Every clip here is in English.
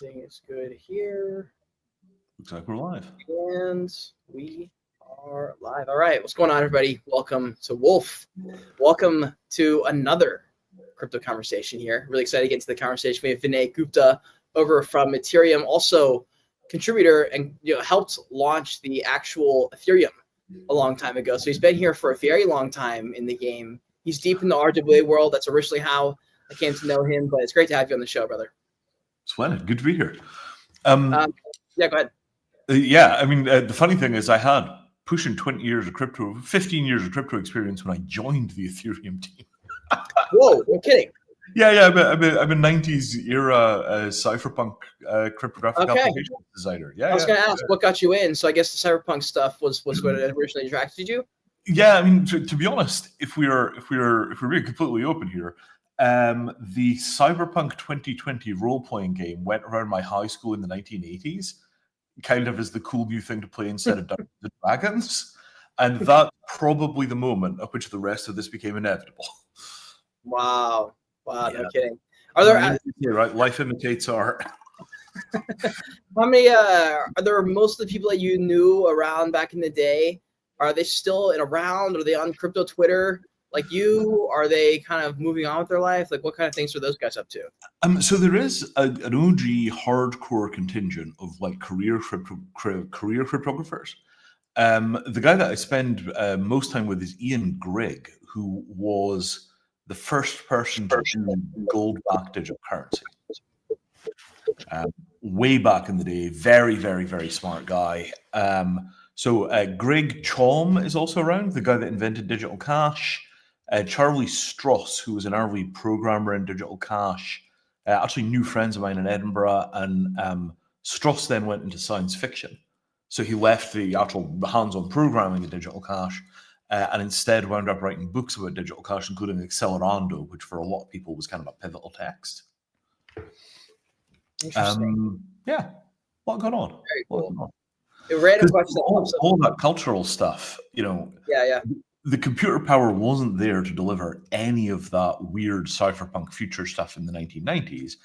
Everything is good here. Looks like we're live. And we are live. All right. What's going on, everybody? Welcome to Wolf. Welcome to another crypto conversation here. Really excited to get into the conversation. We have Vinay Gupta over from Ethereum, also contributor and helped launch the actual Ethereum a long time ago. So he's been here for a very long time in the game. He's deep in the RWA world. That's originally how I came to know him, but it's great to have you on the show, brother. Splendid. Good to be here. Yeah, go ahead. The funny thing is I had pushing 20 years of crypto, 15 years of crypto experience when I joined the Ethereum team. Whoa, no kidding. I'm a 90s era cypherpunk cryptographic application designer. I was going to ask what got you in. So I guess the cypherpunk stuff was what originally attracted you. Yeah, I mean, to be honest, if we're being completely open here, the Cyberpunk 2020 role-playing game went around my high school in the 1980s, kind of as the cool new thing to play instead of Dungeons and Dragons, and that's probably the moment at which the rest of this became inevitable. Wow, no kidding. Are there right? Life imitates art. How many are there? Most of the people that you knew around back in the day, are they still around? Are they on crypto Twitter like you? Are they kind of moving on with their life? Like, what kind of things are those guys up to? So there is an OG hardcore contingent of like career cryptographers. The guy that I spend most time with is Ian Grigg, who was the first person to do gold-backed digital currency. Way back in the day, very, very, very smart guy. So Greg Chom is also around, the guy that invented digital cash. Charlie Stross, who was an early programmer in digital cash, actually new friends of mine in Edinburgh, and Stross then went into science fiction. So he left the actual hands-on programming of digital cash and instead wound up writing books about digital cash, including Accelerando, which for a lot of people was kind of a pivotal text. Interesting. What going on? Very cool. All that cultural stuff, the computer power wasn't there to deliver any of that weird cypherpunk future stuff in the 1990s.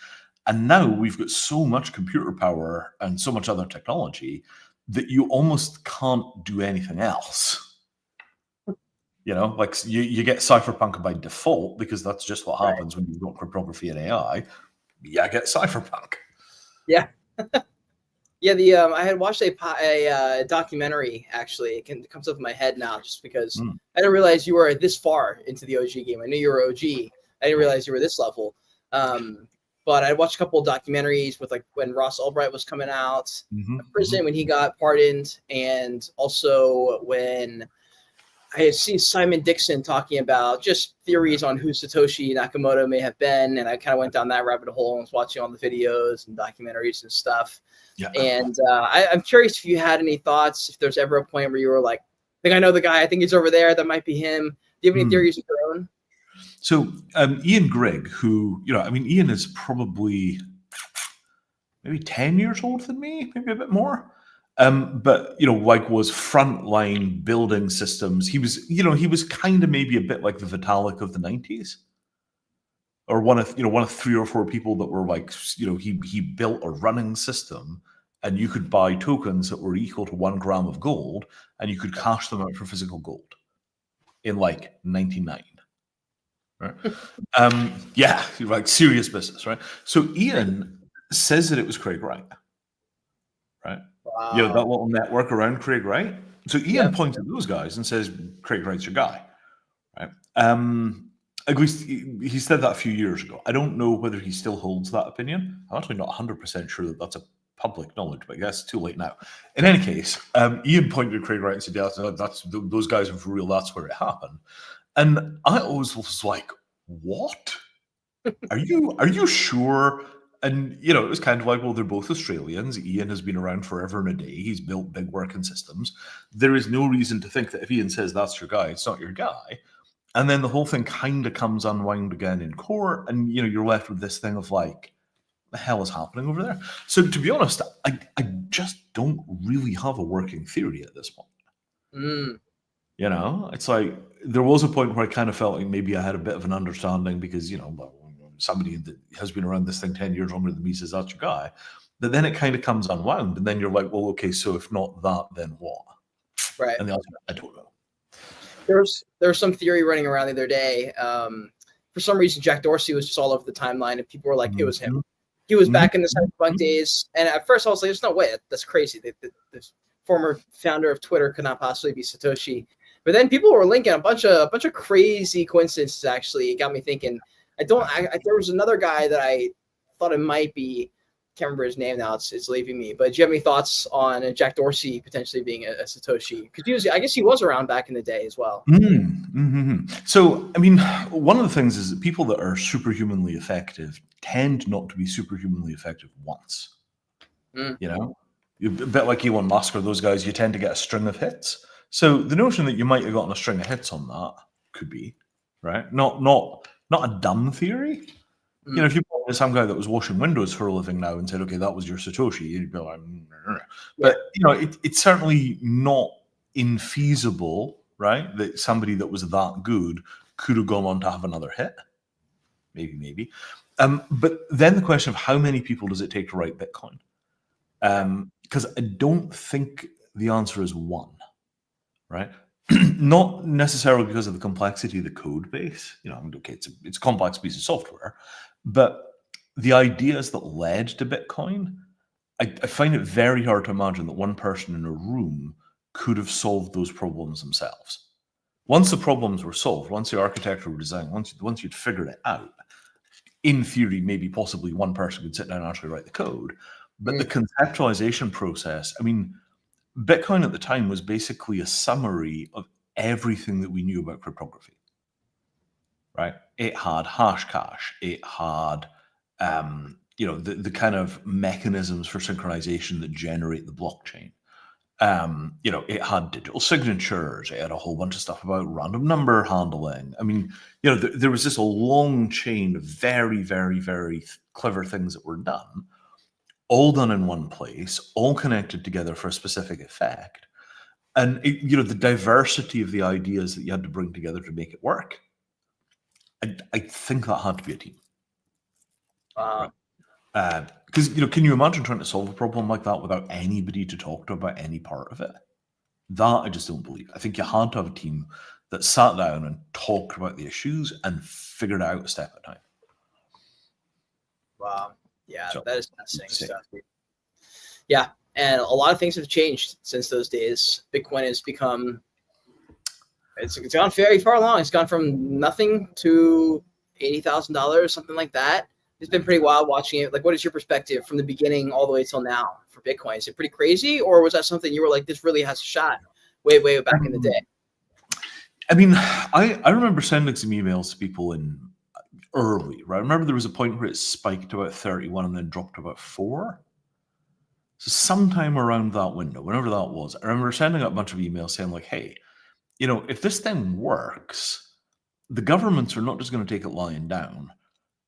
And now we've got so much computer power and so much other technology that you almost can't do anything else. Like you get cypherpunk by default because that's just what happens when you've got cryptography and AI. Yeah, get cypherpunk. Yeah. I had watched a documentary, actually. It comes up in my head now just because I didn't realize you were this far into the OG game. I knew you were OG. I didn't realize you were this level. But I watched a couple of documentaries with like when Ross Ulbright was coming out, prison when he got pardoned, and also when I see Simon Dixon talking about just theories on who Satoshi Nakamoto may have been, and I kind of went down that rabbit hole and was watching all the videos and documentaries and stuff. Yeah. And I'm curious if you had any thoughts, if there's ever a point where you were like, I think I know the guy, I think he's over there, that might be him. Do you have any theories of your own? So Ian Grigg, who, Ian is probably maybe 10 years older than me, maybe a bit more. But was frontline building systems. He was kind of maybe a bit like the Vitalik of the 90s, or one of 3 or 4 people that were like, he built a running system, and you could buy tokens that were equal to 1 gram of gold, and you could cash them out for physical gold in like 99. Right? Like serious business, right? So Ian says that it was Craig Wright, right? Wow. That little network around Craig Wright. So Ian points at those guys and says, Craig Wright's your guy, right? At least he said that a few years ago. I don't know whether he still holds that opinion. I'm actually not 100% sure that that's a public knowledge, but I guess it's too late now. In any case, Ian pointed at Craig Wright and said, those guys are for real, that's where it happened. And I always was like, what? Are you sure? And, it was kind of like, well, they're both Australians. Ian has been around forever and a day. He's built big working systems. There is no reason to think that if Ian says that's your guy, it's not your guy. And then the whole thing kind of comes unwound again in court. And, you're left with this thing of like, the hell is happening over there? So to be honest, I just don't really have a working theory at this point. It's like there was a point where I kind of felt like maybe I had a bit of an understanding because, somebody that has been around this thing 10 years longer than me says that's your guy, that then it kind of comes unwound, and then you're like, well, okay, so if not that, then what? Right. And the answer, I don't know. There's some theory running around the other day. For some reason, Jack Dorsey was just all over the timeline, and people were like, it was him. He was back in the cyberpunk days. And at first I was like, there's no way. That's crazy. The former founder of Twitter could not possibly be Satoshi. But then people were linking a bunch of crazy coincidences, actually. It got me thinking. There was another guy that I thought it might be. Can't remember his name now. It's leaving me. But do you have any thoughts on Jack Dorsey potentially being a Satoshi? Because I guess he was around back in the day as well. So, I mean, one of the things is that people that are superhumanly effective tend not to be superhumanly effective once. You know, a bit like Elon Musk or those guys, you tend to get a string of hits. So the notion that you might have gotten a string of hits on that could be, right? Not a dumb theory. You know, if you brought some guy that was washing windows for a living now and said, okay, that was your Satoshi, you'd be like, but, you know, it's certainly not infeasible, right, that somebody that was that good could have gone on to have another hit. Maybe. But then the question of how many people does it take to write Bitcoin? Because I don't think the answer is one, right? Not necessarily because of the complexity of the code base. You know, okay, it's a complex piece of software, but the ideas that led to Bitcoin, I find it very hard to imagine that one person in a room could have solved those problems themselves. Once the problems were solved, once the architecture were designed, once you'd figured it out, in theory, maybe possibly one person could sit down and actually write the code. But the conceptualization process, I mean, Bitcoin at the time was basically a summary of everything that we knew about cryptography, right? It had Hashcash. It had, you know, the kind of mechanisms for synchronization that generate the blockchain. You know, it had digital signatures. It had a whole bunch of stuff about random number handling. I mean, you know, there was this long chain of very, very, very clever things that were done, all done in one place, all connected together for a specific effect. And, you know, the diversity of the ideas that you had to bring together to make it work, I think that had to be a team. Because, you know, can you imagine trying to solve a problem like that without anybody to talk to about any part of it? That I just don't believe. I think you had to have a team that sat down and talked about the issues and figured it out a step at a time. Wow. Yeah, so, that is fascinating stuff. Yeah, and a lot of things have changed since those days. Bitcoin has become, it's gone very far along. It's gone from nothing to $80,000, something like that. It's been pretty wild watching it. Like, what is your perspective from the beginning all the way till now for Bitcoin? Is it pretty crazy, or was that something you were like, this really has a shot way back in the day? I mean, I remember sending some emails to people in early, right? I remember there was a point where it spiked to about 31 and then dropped to about 4. So sometime around that window, whenever that was, I remember sending out a bunch of emails saying like, hey, you know, if this thing works, the governments are not just going to take it lying down.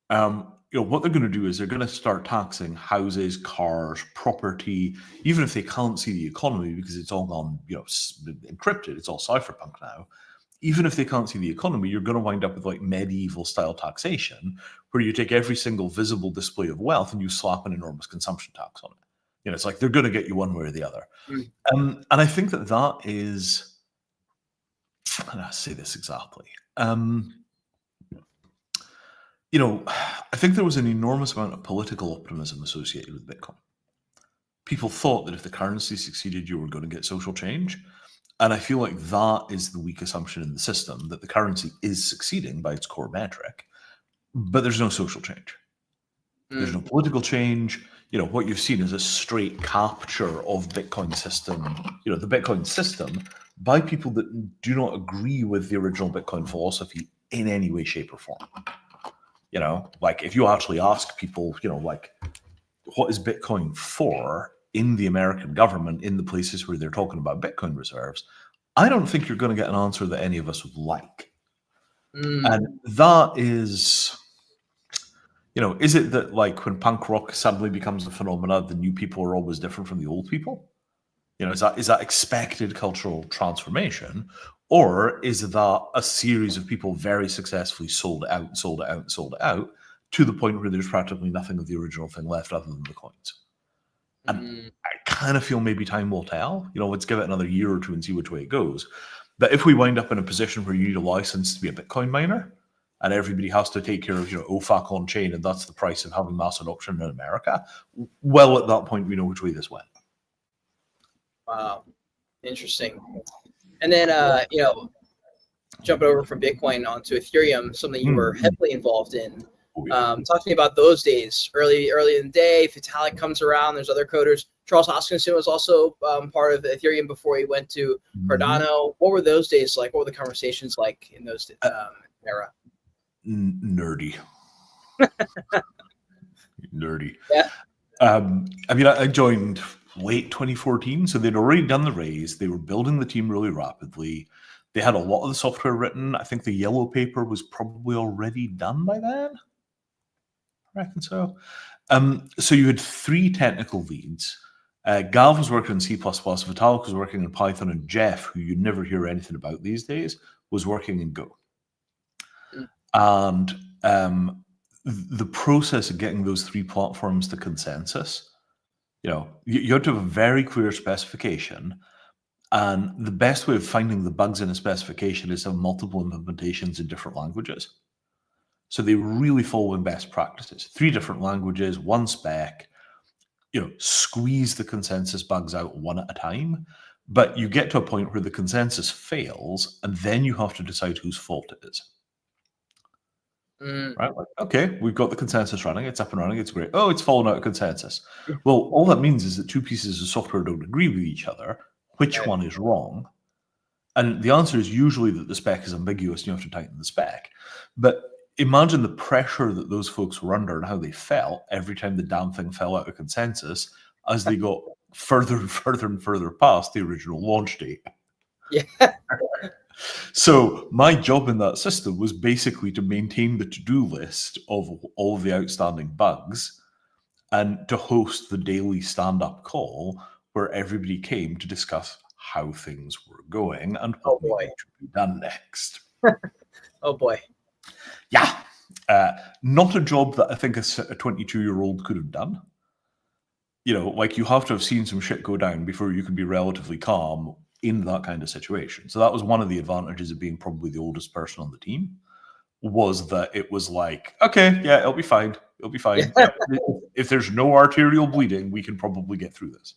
You know, what they're going to do is they're going to start taxing houses, cars, property, even if they can't see the economy because it's all gone, you know, encrypted. It's all cypherpunk now. Even if they can't see the economy, you're going to wind up with like medieval style taxation where you take every single visible display of wealth and you slap an enormous consumption tax on it. You know, it's like they're going to get you one way or the other. And I think that is, how do I say this exactly? You know, I think there was an enormous amount of political optimism associated with Bitcoin. People thought that if the currency succeeded, you were going to get social change. And I feel like that is the weak assumption in the system, that the currency is succeeding by its core metric, but there's no social change. There's no political change. You know, what you've seen is a straight capture of Bitcoin system, you know, the Bitcoin system by people that do not agree with the original Bitcoin philosophy in any way, shape, or form. You know, like if you actually ask people, you know, like, what is Bitcoin for in the American government, in the places where they're talking about Bitcoin reserves, I don't think you're going to get an answer that any of us would like. And that is, you know, is it that like when punk rock suddenly becomes a phenomenon, the new people are always different from the old people? You know, is that expected cultural transformation? Or is that a series of people very successfully sold it out to the point where there's practically nothing of the original thing left other than the coins. And I kind of feel maybe time will tell. Let's give it another year or two and see which way it goes. But if we wind up in a position where you need a license to be a Bitcoin miner, and everybody has to take care of, OFAC on chain, and that's the price of having mass adoption in America, well, at that point, we know which way this went. Wow. Interesting. And then, jumping over from Bitcoin onto Ethereum, something you were heavily involved in. Talk to me about those days, early in the day. Vitalik comes around. There's other coders. Charles Hoskinson was also part of Ethereum before he went to Cardano. What were those days like? What were the conversations like in those era? Nerdy. Nerdy. Yeah. I joined late 2014, so they'd already done the raise. They were building the team really rapidly. They had a lot of the software written. I think the yellow paper was probably already done by then. I reckon so. So you had 3 technical leads. Gav was working in C++, Vitalik was working in Python, and Jeff, who you'd never hear anything about these days, was working in Go. And the process of getting those 3 platforms to consensus, you have to have a very clear specification. And the best way of finding the bugs in a specification is to have multiple implementations in different languages. So they really follow in best practices. 3 different languages, 1 spec, squeeze the consensus bugs out one at a time. But you get to a point where the consensus fails, and then you have to decide whose fault it is. Right? Like, okay, we've got the consensus running. It's up and running. It's great. Oh, it's fallen out of consensus. Well, all that means is that 2 pieces of software don't agree with each other. Which one is wrong? And the answer is usually that the spec is ambiguous and you have to tighten the spec. But imagine the pressure that those folks were under and how they felt every time the damn thing fell out of consensus as they got further and further and further past the original launch date. Yeah. So my job in that system was basically to maintain the to-do list of all of the outstanding bugs and to host the daily stand-up call where everybody came to discuss how things were going and what should be done next. Oh boy. Yeah. Not a job that I think a 22-year-old could have done. You have to have seen some shit go down before you can be relatively calm in that kind of situation. So that was one of the advantages of being probably the oldest person on the team, was that it was like, okay, yeah, it'll be fine. It'll be fine. Yeah. If there's no arterial bleeding, we can probably get through this.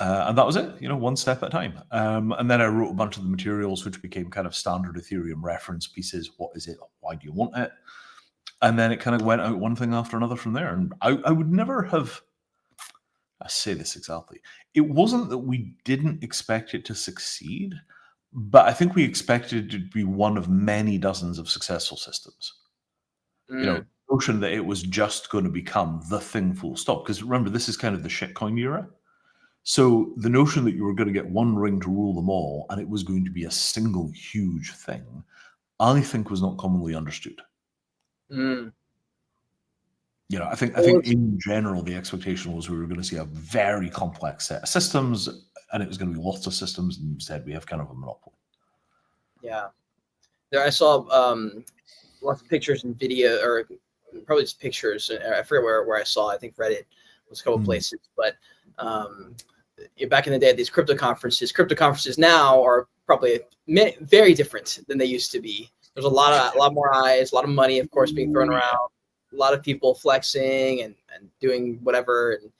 And that was it, 1 step at a time. And then I wrote a bunch of the materials, which became kind of standard Ethereum reference pieces. What is it? Why do you want it? And then it kind of went out one thing after another from there. And I would never have, I say this exactly, it wasn't that we didn't expect it to succeed, but I think we expected it to be one of many dozens of successful systems. The notion that it was just going to become the thing full stop. Because remember, this is kind of the shitcoin era. So the notion that you were going to get one ring to rule them all and it was going to be a single huge thing, I think was not commonly understood. I think in general the expectation was we were going to see a very complex set of systems, and it was going to be lots of systems, and instead we have kind of a monopoly. Yeah, there I saw lots of pictures and video, or probably just pictures. I forget where I saw. I think Reddit was a couple places, but back in the day at these crypto conferences now are probably very different than they used to be. There's a lot more eyes, a lot of money, of course, being thrown around, a lot of people flexing and doing whatever. And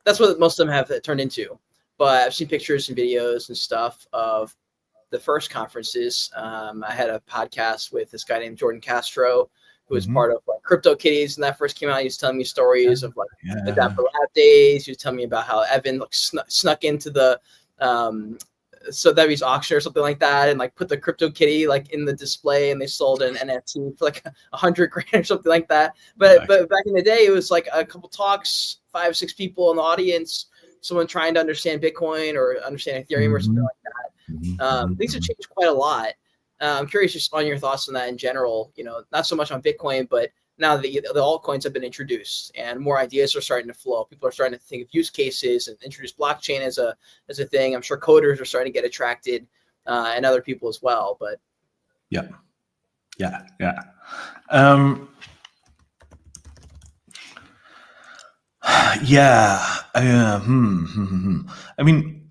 that's what most of them have turned into. But I've seen pictures and videos and stuff of the first conferences. I had a podcast with this guy named Jordan Castro, who was part of like Crypto Kitties. And that first came out, he was telling me stories of like the Dapper Lab days. He was telling me about how Evan snuck into the Sotheby's auction or something like that, and like put the Crypto Kitty like in the display, and they sold an NFT for like $100,000 or something like that. But back in the day, it was like a couple talks, 5-6 people in the audience, someone trying to understand Bitcoin or understand Ethereum or something like that. Things have changed quite a lot. I'm curious just on your thoughts on that in general. Not so much on Bitcoin, but now that the altcoins have been introduced and more ideas are starting to flow, people are starting to think of use cases and introduce blockchain as a thing. I'm sure coders are starting to get attracted, and other people as well. But yeah. Yeah. I mean,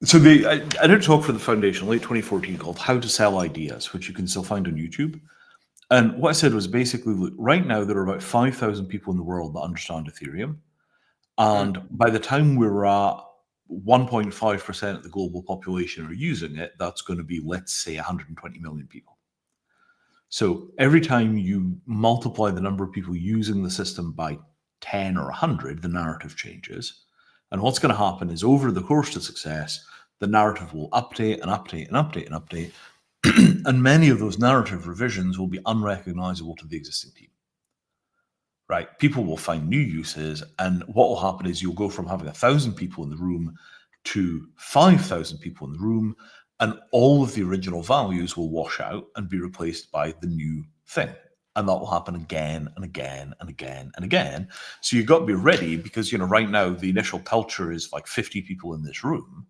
so I did a talk for the foundation late 2014 called How to Sell Ideas, which you can still find on YouTube. And what I said was basically, look, right now there are about 5,000 people in the world that understand Ethereum. And by the time we're at 1.5% of the global population are using it, that's going to be, let's say, 120 million people. So every time you multiply the number of people using the system by 10 or 100, the narrative changes. And what's going to happen is over the course to success, the narrative will update and update and update and update. And many of those narrative revisions will be unrecognizable to the existing team. Right? People will find new uses, and what will happen is you'll go from having 1,000 people in the room to 5,000 people in the room, and all of the original values will wash out and be replaced by the new thing. And that will happen again and again and again and again. So you've got to be ready because, right now the initial culture is like 50 people in this room,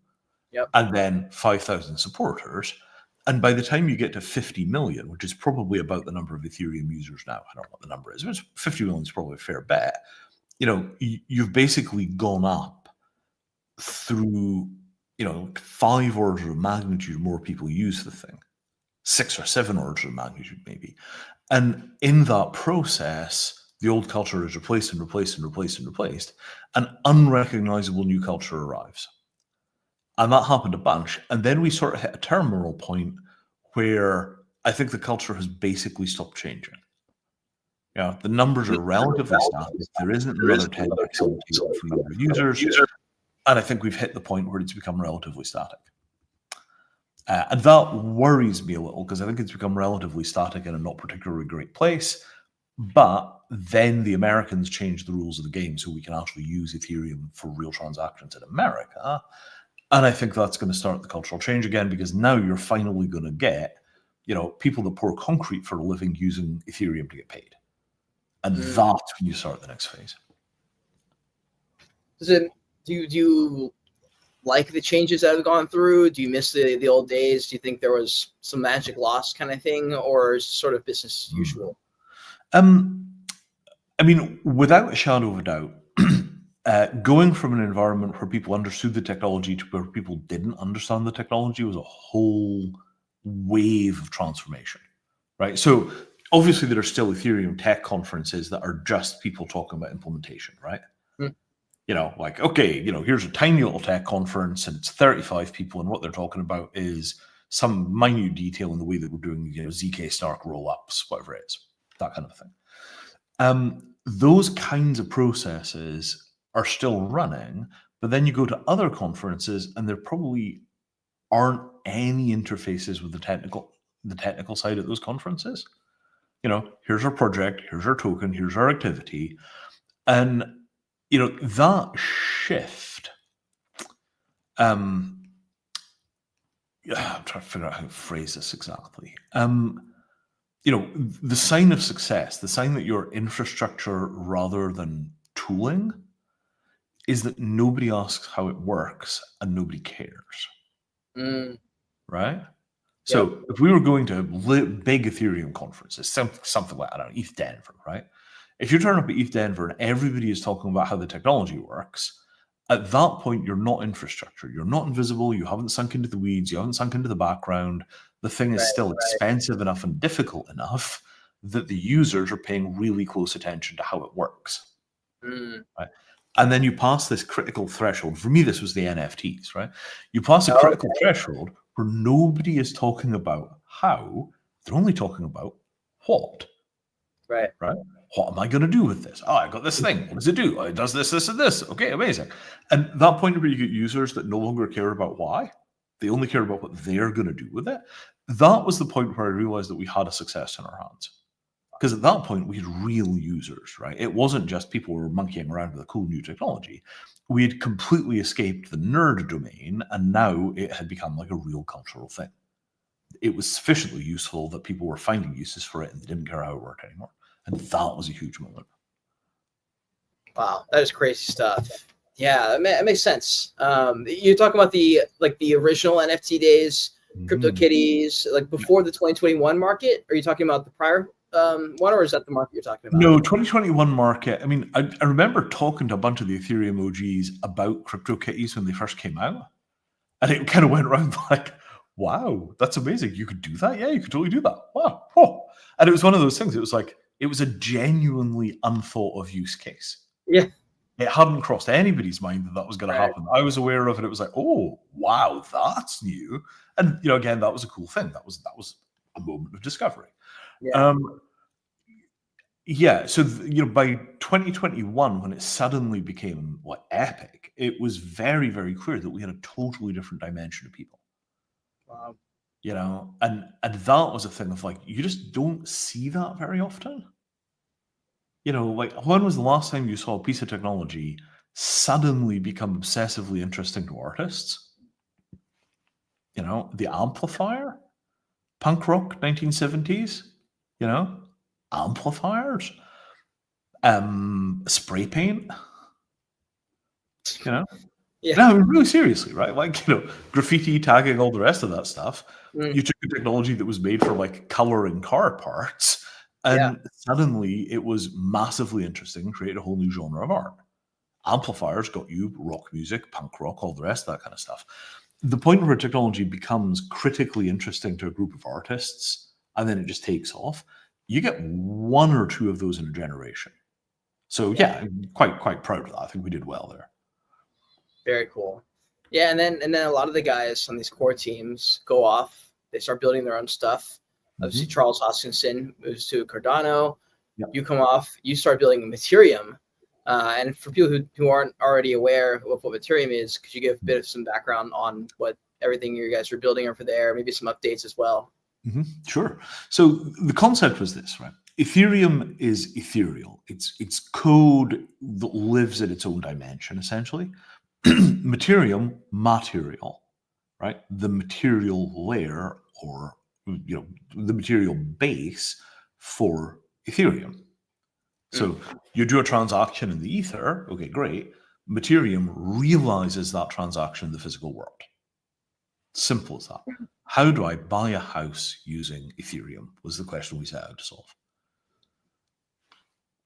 and then 5,000 supporters. And by the time you get to 50 million, which is probably about the number of Ethereum users now, I don't know what the number is, but 50 million is probably a fair bet. You've basically gone up through, 5 orders of magnitude more people use the thing, 6 or 7 orders of magnitude maybe. And in that process, the old culture is replaced and replaced and replaced and replaced. An unrecognizable new culture arrives. And that happened a bunch. And then we sort of hit a terminal point where I think the culture has basically stopped changing. The numbers are relatively static. There isn't another 10x for the number of users. And I think we've hit the point where it's become relatively static. And that worries me a little because I think it's become relatively static in a not particularly great place. But then the Americans changed the rules of the game so we can actually use Ethereum for real transactions in America. And I think that's going to start the cultural change again because now you're finally going to get, people that pour concrete for a living using Ethereum to get paid. And that's when you start the next phase. Do you like the changes that have gone through? Do you miss the old days? Do you think there was some magic lost kind of thing, or is it sort of business as usual? I mean, without a shadow of a doubt, going from an environment where people understood the technology to where people didn't understand the technology was a whole wave of transformation, right? So obviously there are still Ethereum tech conferences that are just people talking about implementation, right? Here's a tiny little tech conference and it's 35 people and what they're talking about is some minute detail in the way that we're doing, ZK Stark roll-ups, whatever it is, that kind of thing. Those kinds of processes are still running, but then you go to other conferences and there probably aren't any interfaces with the technical side of those conferences. Here's our project, here's our token, here's our activity. And, that shift, I'm trying to figure out how to phrase this exactly. The sign of success, the sign that you're infrastructure rather than tooling, is that nobody asks how it works and nobody cares. Right? So if we were going to big Ethereum conferences, something like, I don't know, ETH Denver, right? If you're turning up at ETH Denver and everybody is talking about how the technology works, at that point, you're not infrastructure. You're not invisible. You haven't sunk into the weeds. You haven't sunk into the background. The thing is still expensive enough and difficult enough that the users are paying really close attention to how it works. Right? And then you pass this critical threshold. For me, this was the NFTs, right? You pass a critical threshold where nobody is talking about how, they're only talking about what. Right. What am I going to do with this? Oh, I got this thing. What does it do? Oh, it does this, this, and this. Okay, amazing. And that point where you get users that no longer care about why, they only care about what they're going to do with it. That was the point where I realized that we had a success in our hands. Because at that point, we had real users, right? It wasn't just people who were monkeying around with a cool new technology. We had completely escaped the nerd domain, and now it had become like a real cultural thing. It was sufficiently useful that people were finding uses for it, and they didn't care how it worked anymore. And that was a huge moment. Wow, that is crazy stuff. Yeah, it makes sense. You talk about the original NFT days, CryptoKitties, like before the 2021 market. Are you talking about the prior one, or is that the market you're talking about? No, 2021 market. I mean, I remember talking to a bunch of the Ethereum OGs about CryptoKitties when they first came out, and it kind of went around like, wow, that's amazing. You could do that? Yeah, you could totally do that. Wow. Oh. And it was one of those things. It was like, it was a genuinely unthought of use case. Yeah. It hadn't crossed anybody's mind that was going to happen. I was aware of it. It was like, oh, wow, that's new. And, again, that was a cool thing. That was a moment of discovery. Yeah. Yeah, so by 2021, when it suddenly became epic, it was very, very clear that we had a totally different dimension of people. Wow. And that was a thing of you just don't see that very often. When was the last time you saw a piece of technology suddenly become obsessively interesting to artists? The amplifier, punk rock, 1970s. Amplifiers, spray paint. Yeah. No, really seriously, right? Graffiti, tagging, all the rest of that stuff. You took a technology that was made for coloring car parts, and suddenly it was massively interesting and created a whole new genre of art. Amplifiers got you rock music, punk rock, all the rest of that kind of stuff. The point where technology becomes critically interesting to a group of artists, and then it just takes off, you get one or two of those in a generation. So yeah, I'm quite proud of that. I think we did well there. Very cool. Yeah, and then a lot of the guys on these core teams go off. They start building their own stuff. Obviously, Charles Hoskinson moves to Cardano. Yep. You come off. You start building Ethereum. And for people who aren't already aware of what Ethereum is, could you give a bit of some background on what everything you guys are building over there? Maybe some updates as well. Sure. So the concept was this, right? Ethereum is ethereal. It's code that lives in its own dimension, essentially. Materium, material, right? The material layer, or the material base for Ethereum. So you do a transaction in the ether, okay, great. Materium realizes that transaction in the physical world. Simple as that. How do I buy a house using Ethereum was the question we set out to solve.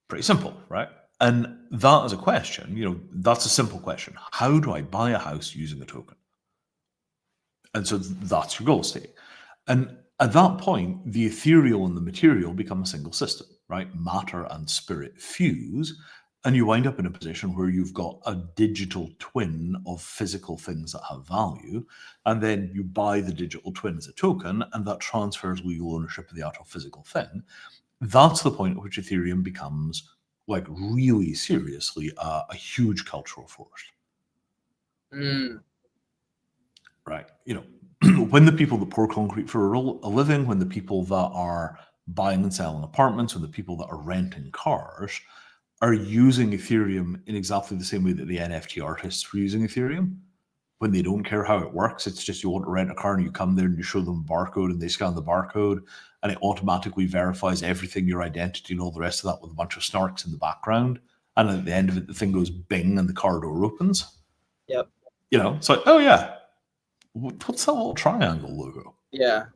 Pretty simple, right? And that is a question, that's a simple question. How do I buy a house using a token? And so that's your goal state. And at that point, the ethereal and the material become a single system, right? Matter and spirit fuse, and you wind up in a position where you've got a digital twin of physical things that have value, and then you buy the digital twin as a token, and that transfers legal ownership of the actual physical thing. That's the point at which Ethereum becomes, really seriously, a huge cultural force. Right. When the people that pour concrete for a living, when the people that are buying and selling apartments, when the people that are renting cars are using Ethereum in exactly the same way that the NFT artists were using Ethereum, when they don't care how it works, it's just you want to rent a car and you come there and you show them a barcode and they scan the barcode and it automatically verifies everything, your identity and all the rest of that, with a bunch of snarks in the background. And at the end of it, the thing goes bing and the car door opens. Yep. It's like, oh yeah, what's that little triangle logo? Yeah.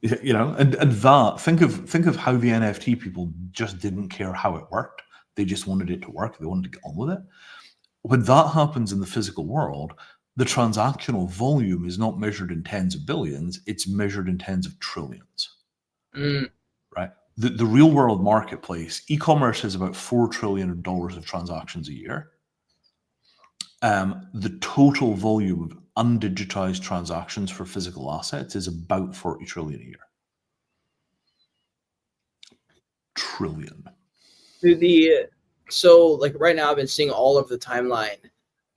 And that, think of how the NFT people just didn't care how it worked. They just wanted it to work. They wanted to get on with it. When that happens in the physical world, the transactional volume is not measured in tens of billions, it's measured in tens of trillions. Right? The real world marketplace, e-commerce has about $4 trillion of transactions a year. The total volume of undigitized transactions for physical assets is about 40 trillion a year. Trillion. So right now I've been seeing all over the timeline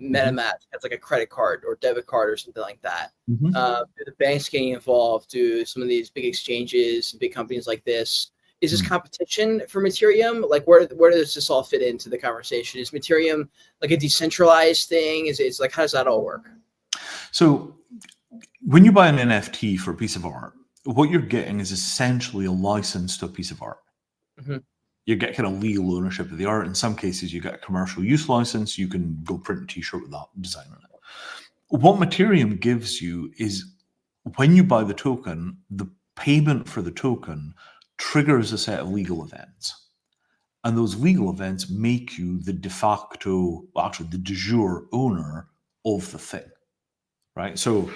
MetaMask as a credit card or debit card or something like that. Do the banks getting involved? Do some of these big exchanges, big companies like this? Is this competition for Ethereum? Where does this all fit into the conversation? Is Ethereum a decentralized thing? Is it how does that all work? So when you buy an NFT for a piece of art, what you're getting is essentially a license to a piece of art. You get kind of legal ownership of the art. In some cases, you get a commercial use license. You can go print a t-shirt with that design on it. What Ethereum gives you is, when you buy the token, the payment for the token triggers a set of legal events. And those legal events make you the de facto, well, actually the de jure owner of the thing, right? So,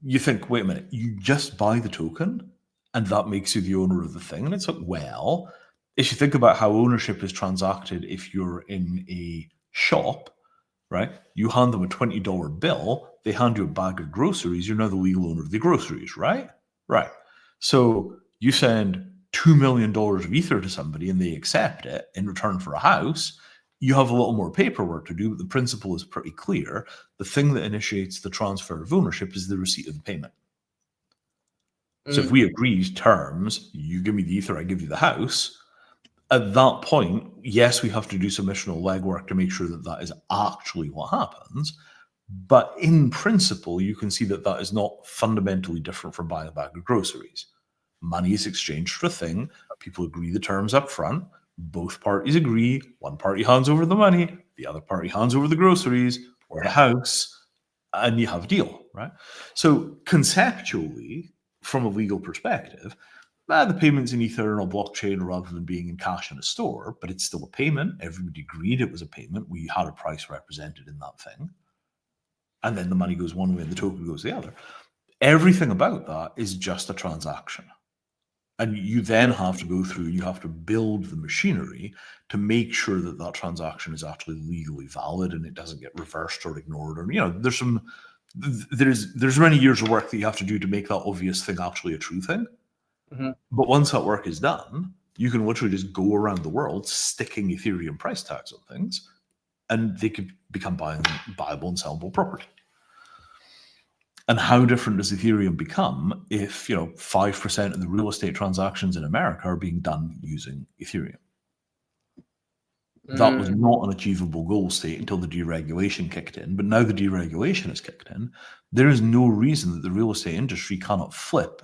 you think, wait a minute, you just buy the token and that makes you the owner of the thing. And it's like, well, if you think about how ownership is transacted, if you're in a shop, right, you hand them a $20 bill, they hand you a bag of groceries, you're now the legal owner of the groceries, right? Right. So you send $2 million of ether to somebody and they accept it in return for a house, you have a little more paperwork to do, but the principle is pretty clear. The thing that initiates the transfer of ownership is the receipt of the payment. So if we agree terms, you give me the ether, I give you the house, at that point, yes, we have to do some additional legwork to make sure that that is actually what happens. But in principle, you can see that that is not fundamentally different from buying a bag of groceries. Money is exchanged for a thing. People agree the terms up front. Both parties agree. One party hands over the money. The other party hands over the groceries or the house. And you have a deal, right? So conceptually, from a legal perspective, the payment's in ether and on blockchain rather than being in cash in a store, but it's still a payment. Everybody agreed it was a payment. We had a price represented in that thing. And then the money goes one way and the token goes the other. Everything about that is just a transaction. And you then have to go through, you have to build the machinery to make sure that that transaction is actually legally valid and it doesn't get reversed or ignored. Or, there's many years of work that you have to do to make that obvious thing actually a true thing. Mm-hmm. But once that work is done, you can literally just go around the world sticking Ethereum price tags on things and they could become buyable and sellable property. And how different does Ethereum become if 5% of the real estate transactions in America are being done using Ethereum? That was not an achievable goal state until the deregulation kicked in. But now the deregulation has kicked in. There is no reason that the real estate industry cannot flip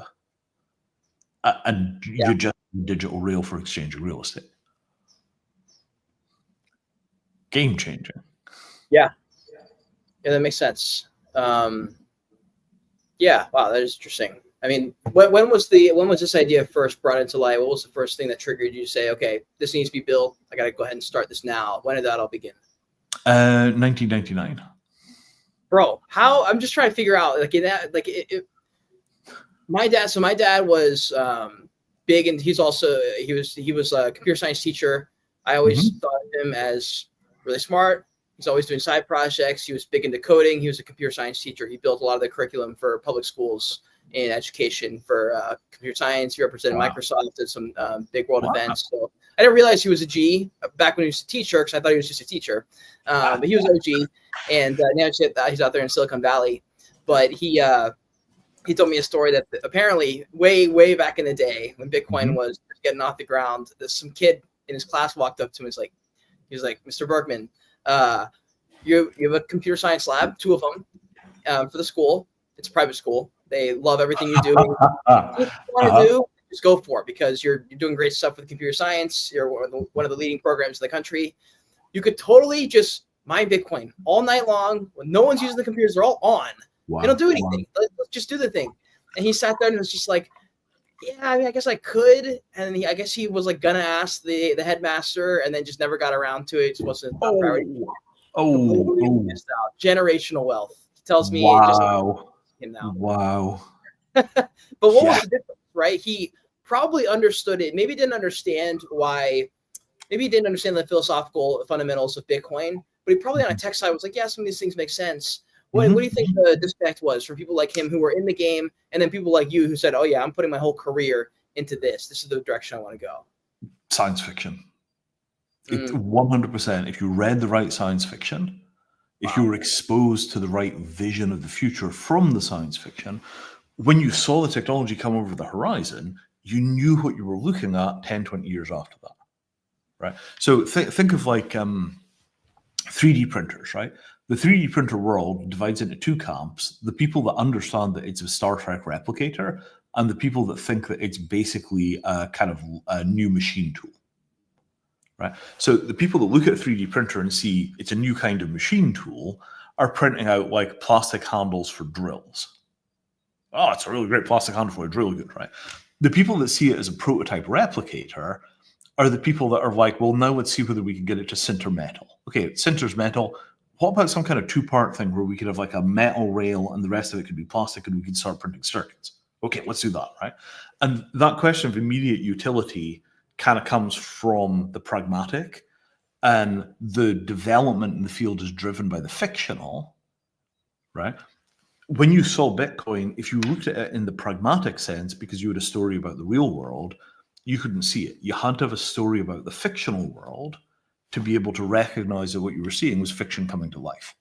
and you just digital rail for exchanging real estate. Game changing. Yeah, that makes sense. Yeah, wow, that is interesting. I mean, when was this idea first brought into light? What was the first thing that triggered you to say, okay, this needs to be built. I got to go ahead and start this now. When did that all begin? 1999. Bro, how? I'm just trying to figure out my dad was big, and he was a computer science teacher. I always thought of him as really smart. He's always doing side projects. He was big into coding. He was a computer science teacher. He built a lot of the curriculum for public schools in education for computer science. He represented Microsoft at some big world events. So I didn't realize he was a G back when he was a teacher because I thought he was just a teacher. But he was OG, and now he's out there in Silicon Valley. But he told me a story that apparently way back in the day when Bitcoin was getting off the ground, some kid in his class walked up to him. He was like, Mr. Bergman, you have a computer science lab, 2 of them, for the school. It's a private school. They love everything you do. What you want to do, just go for it because you're doing great stuff with computer science. You're one of the leading programs in the country. You could totally just mine Bitcoin all night long when no one's using the computers. They're all on. Wow. They don't do anything. Let's just do the thing. And he sat there and was just like, yeah, I mean, I guess I could. And I guess he was like gonna ask the headmaster, and then just never got around to it. It just wasn't a priority. Missed out. Generational wealth. He tells me. Wow. Now. Wow. But what was the difference, right? He probably understood it. Maybe didn't understand why. Maybe he didn't understand the philosophical fundamentals of Bitcoin. But he probably on a tech side was like, yeah, some of these things make sense. What do you think the disconnect was for people like him who were in the game, and then people like you who said, oh, yeah, I'm putting my whole career into this. This is the direction I want to go. Science fiction. 100%. If you read the right science fiction, if you were exposed to the right vision of the future from the science fiction, when you saw the technology come over the horizon, you knew what you were looking at 10, 20 years after that. Right? So think of like 3D printers, right? The 3D printer world divides into 2 camps: the people that understand that it's a Star Trek replicator, and the people that think that it's basically a kind of a new machine tool. Right? So the people that look at a 3D printer and see it's a new kind of machine tool are printing out like plastic handles for drills. Oh, it's a really great plastic handle for a drill, good, right? The people that see it as a prototype replicator are the people that are like, well, now let's see whether we can get it to sinter metal. Okay, it sinters metal. What about some kind of two-part thing where we could have like a metal rail and the rest of it could be plastic and we could start printing circuits? Okay, let's do that, right? And that question of immediate utility kind of comes from the pragmatic, and the development in the field is driven by the fictional, right? When you saw Bitcoin, if you looked at it in the pragmatic sense, because you had a story about the real world, you couldn't see it. You had to have a story about the fictional world to be able to recognize that what you were seeing was fiction coming to life.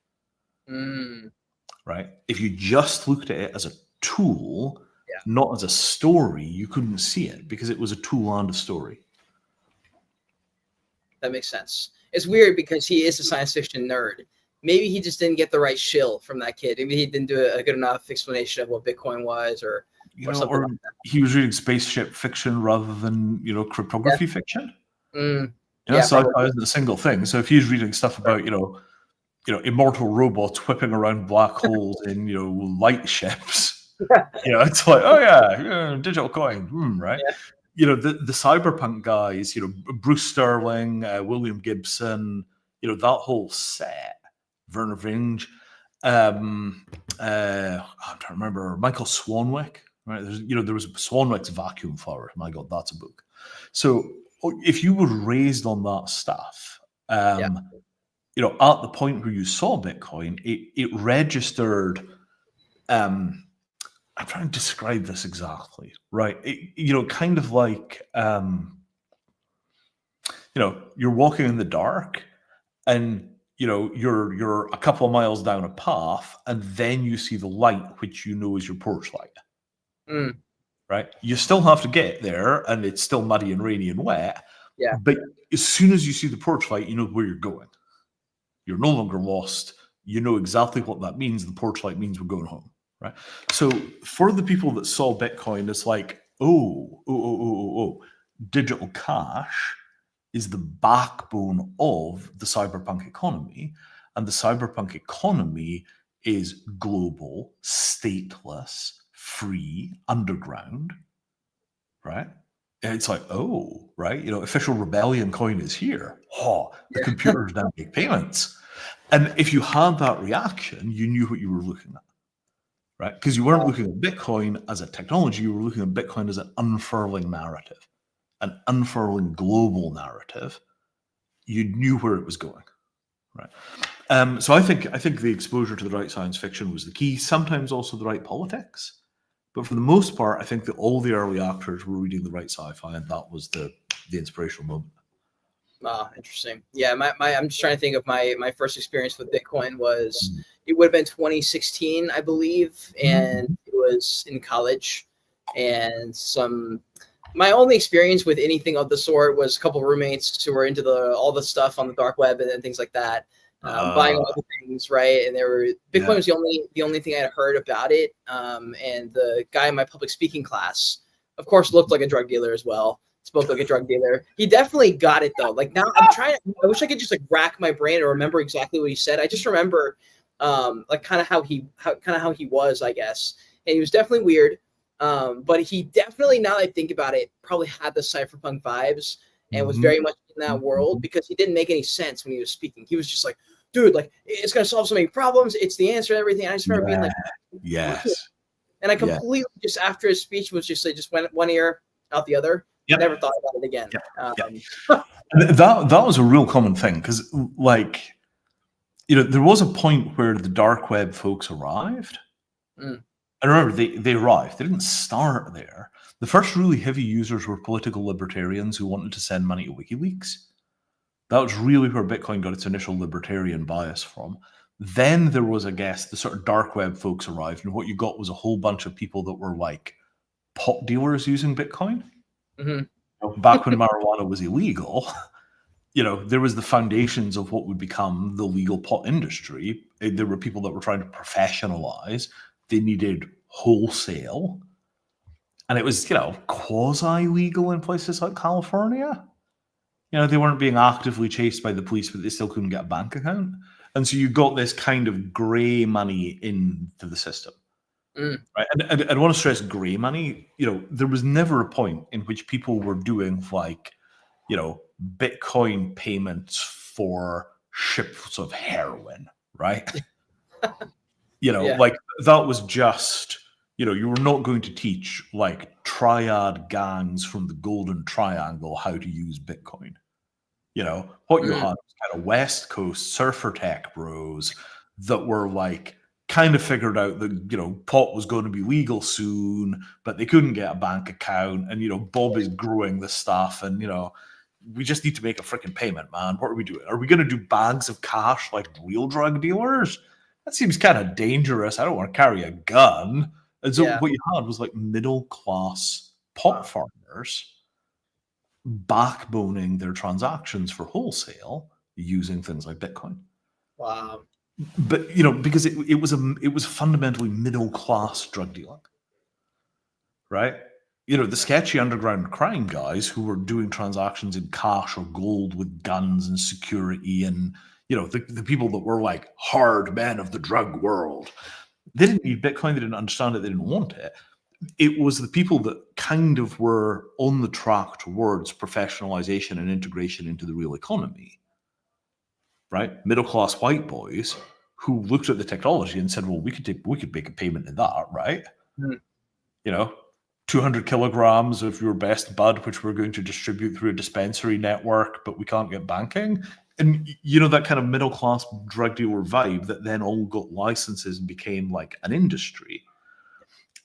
Right? If you just looked at it as a tool, not as a story, you couldn't see it because it was a tool and a story. That makes sense. It's weird because he is a science fiction nerd. Maybe he just didn't get the right shill from that kid. Maybe he didn't do a good enough explanation of what Bitcoin was, or something like that. He was reading spaceship fiction rather than cryptography fiction. Yeah, sci-fi isn't a single thing. So if he's reading stuff about immortal robots whipping around black holes in light ships, it's like, oh yeah, digital coin, right? The cyberpunk guys, Bruce Sterling, William Gibson, that whole set, Werner Vinge, I'm trying to remember Michael Swanwick, right? There was Swanwick's Vacuum Flower. My God, that's a book. So if you were raised on that stuff, at the point where you saw Bitcoin, it registered. I'm trying to describe this exactly, right? Kind of like, you're walking in the dark, and you're a couple of miles down a path, and then you see the light, which is your porch light. Right? You still have to get there, and it's still muddy and rainy and wet. Yeah. But as soon as you see the porch light, you know where you're going. You're no longer lost. You know exactly what that means. The porch light means we're going home. Right? So for the people that saw Bitcoin, it's like, digital cash is the backbone of the cyberpunk economy. And the cyberpunk economy is global, stateless, free, underground, right? And it's like, right? Official rebellion coin is here. The computers now make payments. And if you had that reaction, you knew what you were looking at, right? Because you weren't looking at Bitcoin as a technology, you were looking at Bitcoin as an unfurling narrative, an unfurling global narrative. You knew where it was going, right? So I think the exposure to the right science fiction was the key. Sometimes also the right politics, but for the most part, I think that all the early actors were reading the right sci-fi, and that was the inspirational moment. Interesting. Yeah, I'm just trying to think of my first experience with Bitcoin was it would have been 2016, I believe, and it was in college, and my only experience with anything of the sort was a couple of roommates who were into all the stuff on the dark web and things like that, buying all the things, right? And Bitcoin was the only thing I had heard about it. And the guy in my public speaking class, of course, looked like a drug dealer as well. Spoke like a drug dealer. He definitely got it though. Like now, I wish I could just rack my brain and remember exactly what he said. I just remember, kind of how he was, I guess. And he was definitely weird. But he definitely, now that I think about it, probably had the cypherpunk vibes and was very much in that world, because he didn't make any sense when he was speaking. He was just like, dude, it's going to solve so many problems. It's the answer to everything. I just remember being like, yes. And I completely just after his speech was just went one ear out the other. Yep. Never thought about it again. That was a real common thing, because there was a point where the dark web folks arrived. And remember, they arrived. They didn't start there. The first really heavy users were political libertarians who wanted to send money to WikiLeaks. That was really where Bitcoin got its initial libertarian bias from. Then there was, I guess, the sort of dark web folks arrived, and what you got was a whole bunch of people that were like pot dealers using Bitcoin. Back when marijuana was illegal, there was the foundations of what would become the legal pot industry. There were people that were trying to professionalize. They needed wholesale. And it was, quasi-legal in places like California. They weren't being actively chased by the police, but they still couldn't get a bank account. And so you got this kind of gray money into the system. Right? And I want to stress gray money. There was never a point in which people were doing like, Bitcoin payments for ships of heroin, right? Like that was just, you were not going to teach like triad gangs from the Golden Triangle how to use Bitcoin. What you had was kind of West Coast surfer tech bros that were like kind of figured out that, pot was going to be legal soon, but they couldn't get a bank account. And, Bob is growing this stuff and, we just need to make a freaking payment, man. What are we doing? Are we going to do bags of cash like real drug dealers? That seems kind of dangerous. I don't want to carry a gun. And so what you had was like middle class pot farmers backboning their transactions for wholesale using things like Bitcoin. Wow. But because it was fundamentally middle class drug dealing, right? The sketchy underground crime guys who were doing transactions in cash or gold with guns and security, and the people that were like hard men of the drug world, they didn't need Bitcoin. They didn't understand it. They didn't want it. It was the people that kind of were on the track towards professionalization and integration into the real economy, right? Middle-class white boys who looked at the technology and said, well, we could make a payment in that, right? 200 kilograms of your best bud, which we're going to distribute through a dispensary network, but we can't get banking. And that kind of middle-class drug dealer vibe that then all got licenses and became like an industry.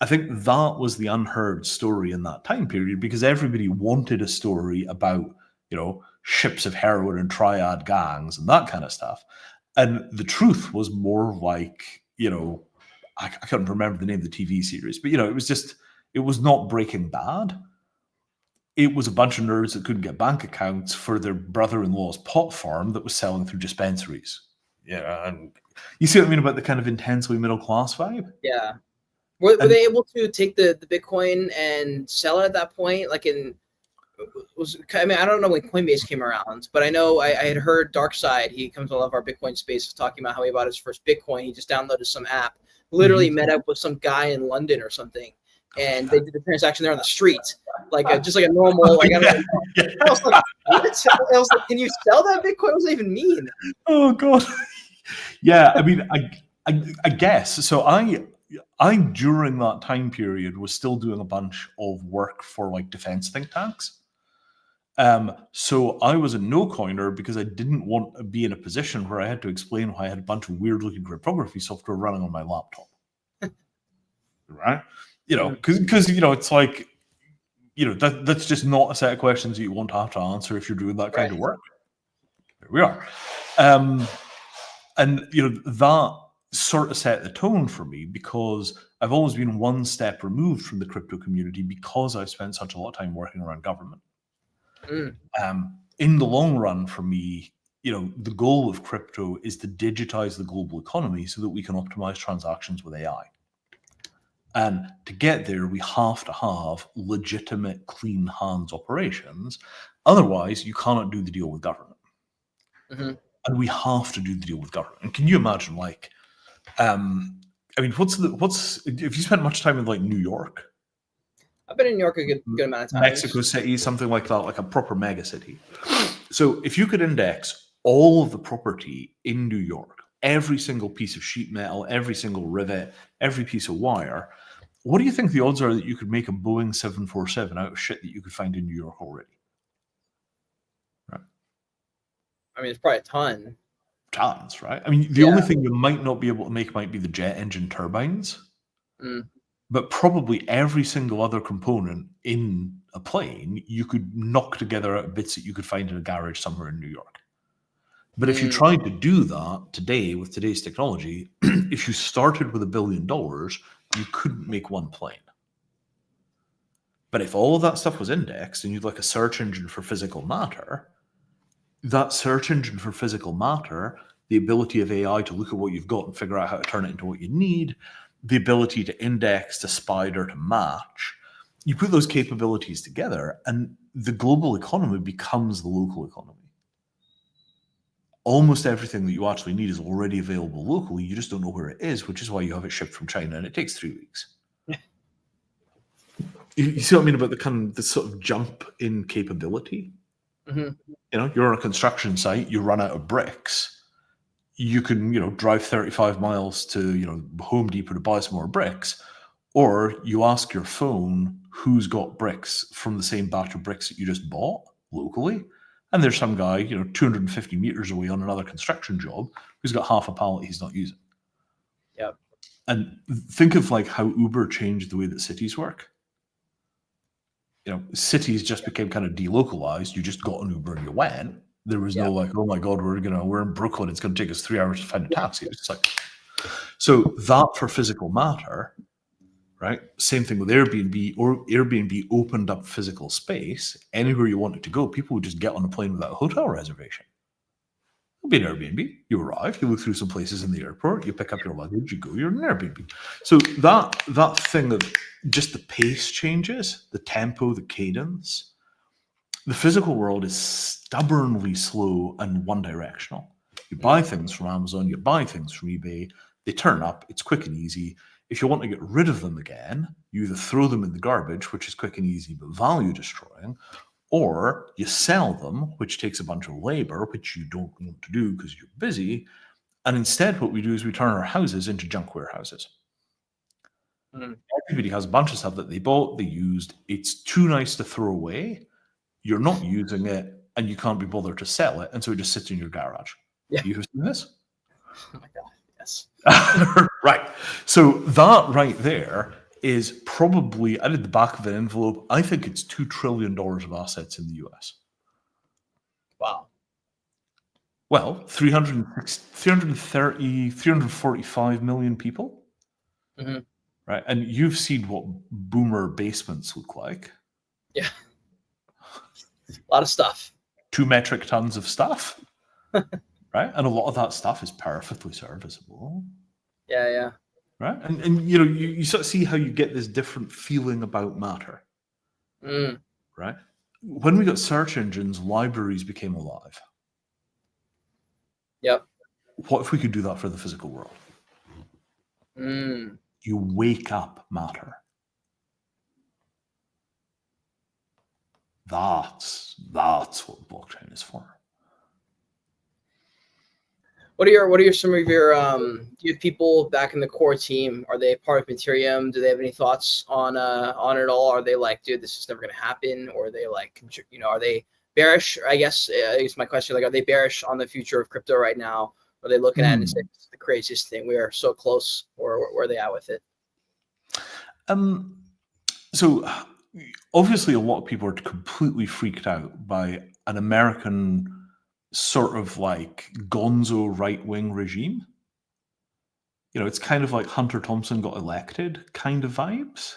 I think that was the unheard story in that time period because everybody wanted a story about, ships of heroin and triad gangs and that kind of stuff. And the truth was more like, I can't remember the name of the TV series, but, it was not Breaking Bad. It was a bunch of nerds that couldn't get bank accounts for their brother-in-law's pot farm that was selling through dispensaries. And you see what I mean about the kind of intensely middle-class vibe? Yeah. Were they able to take the Bitcoin and sell it at that point? Like I don't know when Coinbase came around, but I know I had heard Darkside, he comes to all of our Bitcoin spaces, talking about how he bought his first Bitcoin. He just downloaded some app, literally met up with some guy in London or something, and they did the transaction there on the street, like just like a normal. Like I was like, what? I was like, can you sell that Bitcoin? What does that even mean? Oh God. Yeah, I mean, I guess so. I during that time period was still doing a bunch of work for like defense think tanks. So I was a no coiner because I didn't want to be in a position where I had to explain why I had a bunch of weird looking cryptography software running on my laptop. Right? Because it's like, that's just not a set of questions that you want to have to answer if you're doing that kind of work. There we are. And that sort of set the tone for me because I've always been one step removed from the crypto community because I've spent such a lot of time working around government. In the long run, for me, the goal of crypto is to digitize the global economy so that we can optimize transactions with AI. And to get there, we have to have legitimate, clean hands operations. Otherwise, you cannot do the deal with government. And we have to do the deal with government. And can you imagine, like, I mean, have you spent much time in like New York? I've been in New York a good amount of times. Mexico City, something like that, like a proper mega city. So if you could index all of the property in New York, every single piece of sheet metal, every single rivet, every piece of wire, what do you think the odds are that you could make a Boeing 747 out of shit that you could find in New York already? Right. I mean, it's probably a ton. Tons, right? I mean, the only thing you might not be able to make might be the jet engine turbines. But probably every single other component in a plane, you could knock together out of bits that you could find in a garage somewhere in New York. But if you tried to do that today with today's technology, if you started with $1 billion, you couldn't make one plane. But if all of that stuff was indexed and you'd like a search engine for physical matter, that search engine for physical matter, the ability of AI to look at what you've got and figure out how to turn it into what you need, the ability to index, to spider, to match, you put those capabilities together and the global economy becomes the local economy. almost everything that you actually need is already available locally. You just don't know where it is, which is why you have it shipped from China and it takes 3 weeks. You see what I mean about the sort of jump in capability? Mm-hmm. You're on a construction site, you run out of bricks. You can, drive 35 miles to, Home Depot to buy some more bricks, or you ask your phone who's got bricks from the same batch of bricks that you just bought locally, and there's some guy, 250 meters away on another construction job who's got half a pallet he's not using. Yep. And think of like how Uber changed the way that cities work. Cities just became kind of delocalized. You just got an Uber and you went. There was no like, oh my God, we're in Brooklyn. It's going to take us 3 hours to find a taxi. It's just like, so that for physical matter, right? Same thing with Airbnb. Or Airbnb opened up physical space anywhere you wanted to go. People would just get on a plane without a hotel reservation. It'll be an Airbnb. You arrive, you look through some places in the airport, you pick up your luggage, you go, you're in an Airbnb. So that thing of just the pace changes, the tempo, the cadence. The physical world is stubbornly slow and one-directional. You buy things from Amazon, you buy things from eBay, they turn up, it's quick and easy. If you want to get rid of them again, you either throw them in the garbage, which is quick and easy but value destroying, or you sell them, which takes a bunch of labor, which you don't want to do because you're busy. And instead, what we do is we turn our houses into junk warehouses. Everybody has a bunch of stuff that they bought, they used. It's too nice to throw away. You're not using it, and you can't be bothered to sell it, and so it just sits in your garage. Yeah. You have seen this? Oh my God, yes. Right. So that right there is probably, I did the back of an envelope, I think it's $2 trillion of assets in the US. Wow. Well, 345 million people. Mm-hmm. Right. And you've seen what boomer basements look like. Yeah. A lot of stuff. 2 metric tons of stuff. Right. And a lot of that stuff is perfectly serviceable. Yeah. Right. And you sort of see how you get this different feeling about matter. Right. When we got search engines, libraries became alive. Yep. What if we could do that for the physical world? You wake up matter. That's what blockchain is for. What are some of your do you have people back in the core team? Are they part of Ethereum? Do they have any thoughts on it all? Are they like, dude, this is never going to happen? Or are they like, are they bearish? I guess is my question. Like, are they bearish on the future of crypto right now? Are they looking at it and saying this is the craziest thing? We are so close. Or where are they at with it? So obviously, a lot of people are completely freaked out by an American sort of like gonzo right-wing regime. It's kind of like Hunter Thompson got elected kind of vibes.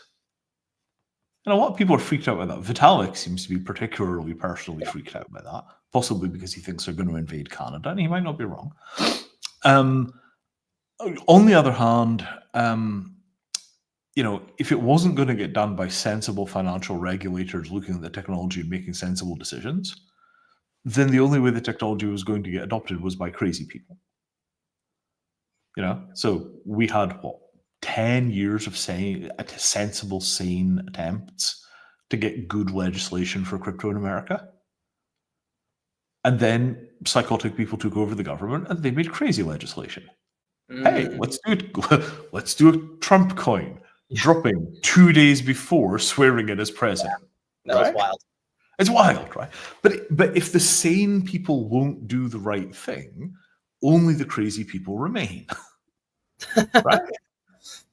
And a lot of people are freaked out by that. Vitalik seems to be particularly personally freaked out by that, possibly because he thinks they're going to invade Canada, and he might not be wrong. On the other hand, if it wasn't going to get done by sensible financial regulators looking at the technology and making sensible decisions, then the only way the technology was going to get adopted was by crazy people. So we had 10 years of sensible, sane attempts to get good legislation for crypto in America. And then psychotic people took over the government and they made crazy legislation. Hey, let's do a Trump coin, dropping 2 days before swearing in as president. That was wild. It's wild, right? But if the sane people won't do the right thing, only the crazy people remain. Right?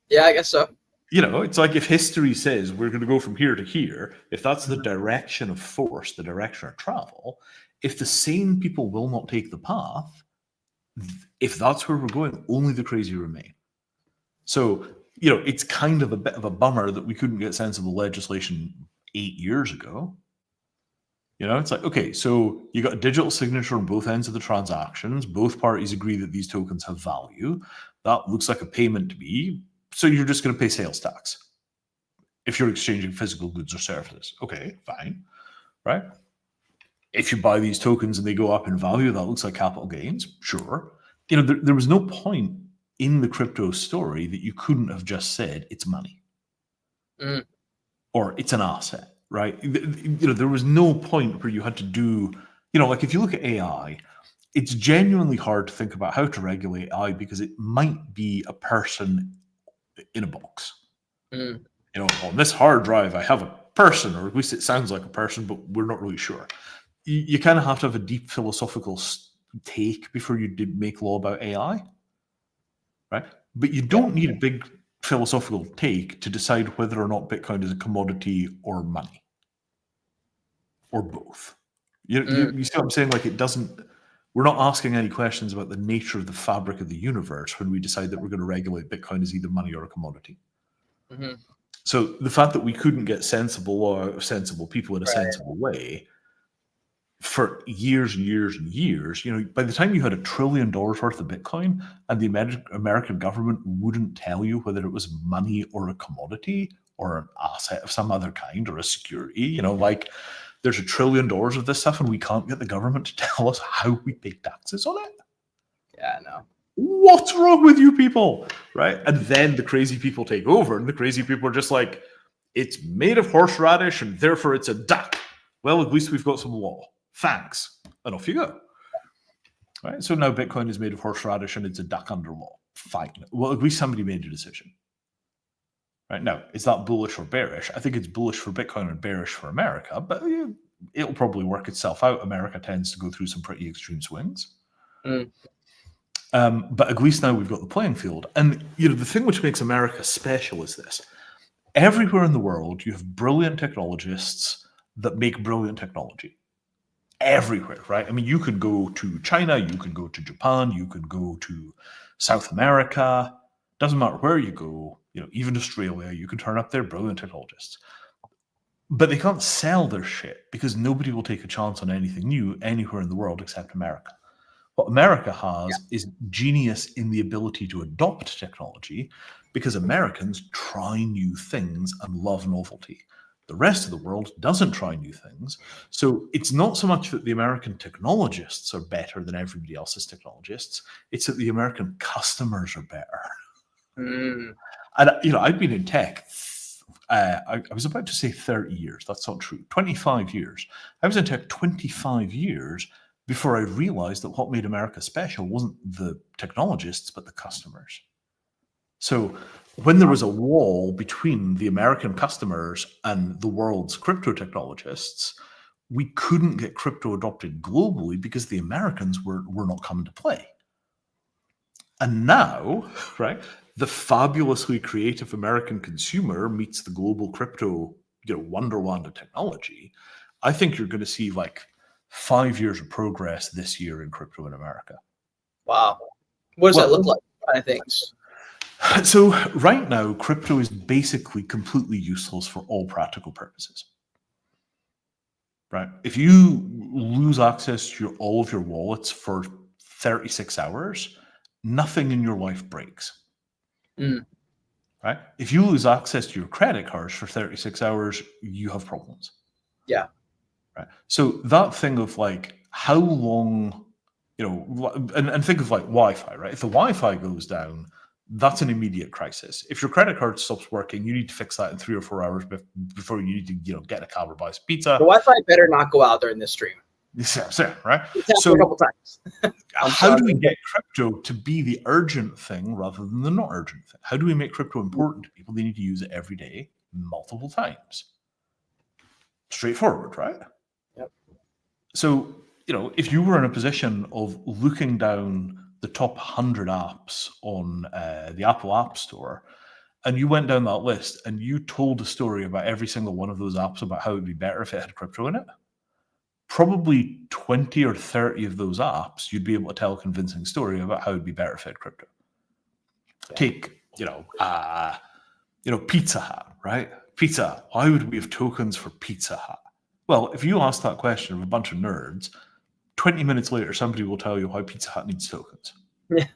Yeah, I guess so. It's like if history says we're going to go from here to here, if that's the direction of force, the direction of travel, if the sane people will not take the path, if that's where we're going, only the crazy remain. So, it's kind of a bit of a bummer that we couldn't get sensible legislation 8 years ago. It's like, okay, so you got a digital signature on both ends of the transactions. Both parties agree that these tokens have value. That looks like a payment to me. So you're just going to pay sales tax if you're exchanging physical goods or services. Okay, fine, right? if you buy these tokens and they go up in value, that looks like capital gains. Sure. There was no point in the crypto story that you couldn't have just said it's money or it's an asset, right? There was no point where you had to do, like if you look at AI, it's genuinely hard to think about how to regulate AI because it might be a person in a box. On this hard drive, I have a person, or at least it sounds like a person, but we're not really sure. You kind of have to have a deep philosophical take before you make law about AI, right? But you don't need a big philosophical take to decide whether or not Bitcoin is a commodity or money, or both. You see what I'm saying? Like, it doesn't. We're not asking any questions about the nature of the fabric of the universe when we decide that we're going to regulate Bitcoin as either money or a commodity. So the fact that we couldn't get sensible law out of sensible people in a sensible way for years and years and years, by the time you had $1 trillion worth of Bitcoin and the American government wouldn't tell you whether it was money or a commodity or an asset of some other kind or a security, like there's $1 trillion of this stuff and we can't get the government to tell us how we pay taxes on it. Yeah, no. What's wrong with you people, right? And then the crazy people take over, and the crazy people are just like, it's made of horseradish, and therefore it's a duck. Well, at least we've got some law. Thanks. And off you go. Right? So now Bitcoin is made of horseradish, and it's a duck under law. Fine. Well, at least somebody made a decision. Right? Now, is that bullish or bearish? I think it's bullish for Bitcoin and bearish for America, but it'll probably work itself out. America tends to go through some pretty extreme swings. But at least now we've got the playing field. And, the thing which makes America special is this. Everywhere in the world, you have brilliant technologists that make brilliant technology. Everywhere, right? I mean, you could go to China, you could go to Japan, you could go to South America. Doesn't matter where you go, even Australia, you can turn up there, brilliant technologists. But they can't sell their shit because nobody will take a chance on anything new anywhere in the world except America. What America has is genius in the ability to adopt technology because Americans try new things and love novelty. The rest of the world doesn't try new things. So it's not so much that the American technologists are better than everybody else's technologists. It's that the American customers are better. And, I've been in tech. I was about to say 30 years. That's not true. 25 years. I was in tech 25 years before I realized that what made America special wasn't the technologists, but the customers. So when there was a wall between the American customers and the world's crypto technologists, we couldn't get crypto adopted globally because the Americans were not coming to play. And now, right, the fabulously creative American consumer meets the global crypto, wonderland of technology. I think you're going to see like 5 years of progress this year in crypto in America. Wow. What does that look like? What kind of things? So right now, crypto is basically completely useless for all practical purposes. Right? If you lose access to all of your wallets for 36 hours, nothing in your life breaks. Right? If you lose access to your credit cards for 36 hours, you have problems. Yeah. Right. So that thing of like how long, and think of like Wi-Fi, right? If the Wi-Fi goes down, that's an immediate crisis. If your credit card stops working, you need to fix that in 3 or 4 hours before you need to, get a cab or buy some pizza. The Wi-Fi better not go out during this stream. Yeah, right. So a couple times. How do we get crypto to be the urgent thing rather than the not urgent thing? How do we make crypto important to people? They need to use it every day, multiple times. Straightforward, right? Yep. So, if you were in a position of looking down the top 100 apps on the Apple App Store, and you went down that list and you told a story about every single one of those apps about how it would be better if it had crypto in it, probably 20 or 30 of those apps, you'd be able to tell a convincing story about how it would be better if it had crypto. Yeah. Take, Pizza Hut, right? Pizza Hut. Why would we have tokens for Pizza Hut? Well, if you ask that question of a bunch of nerds, 20 minutes later, somebody will tell you why Pizza Hut needs tokens. Yeah.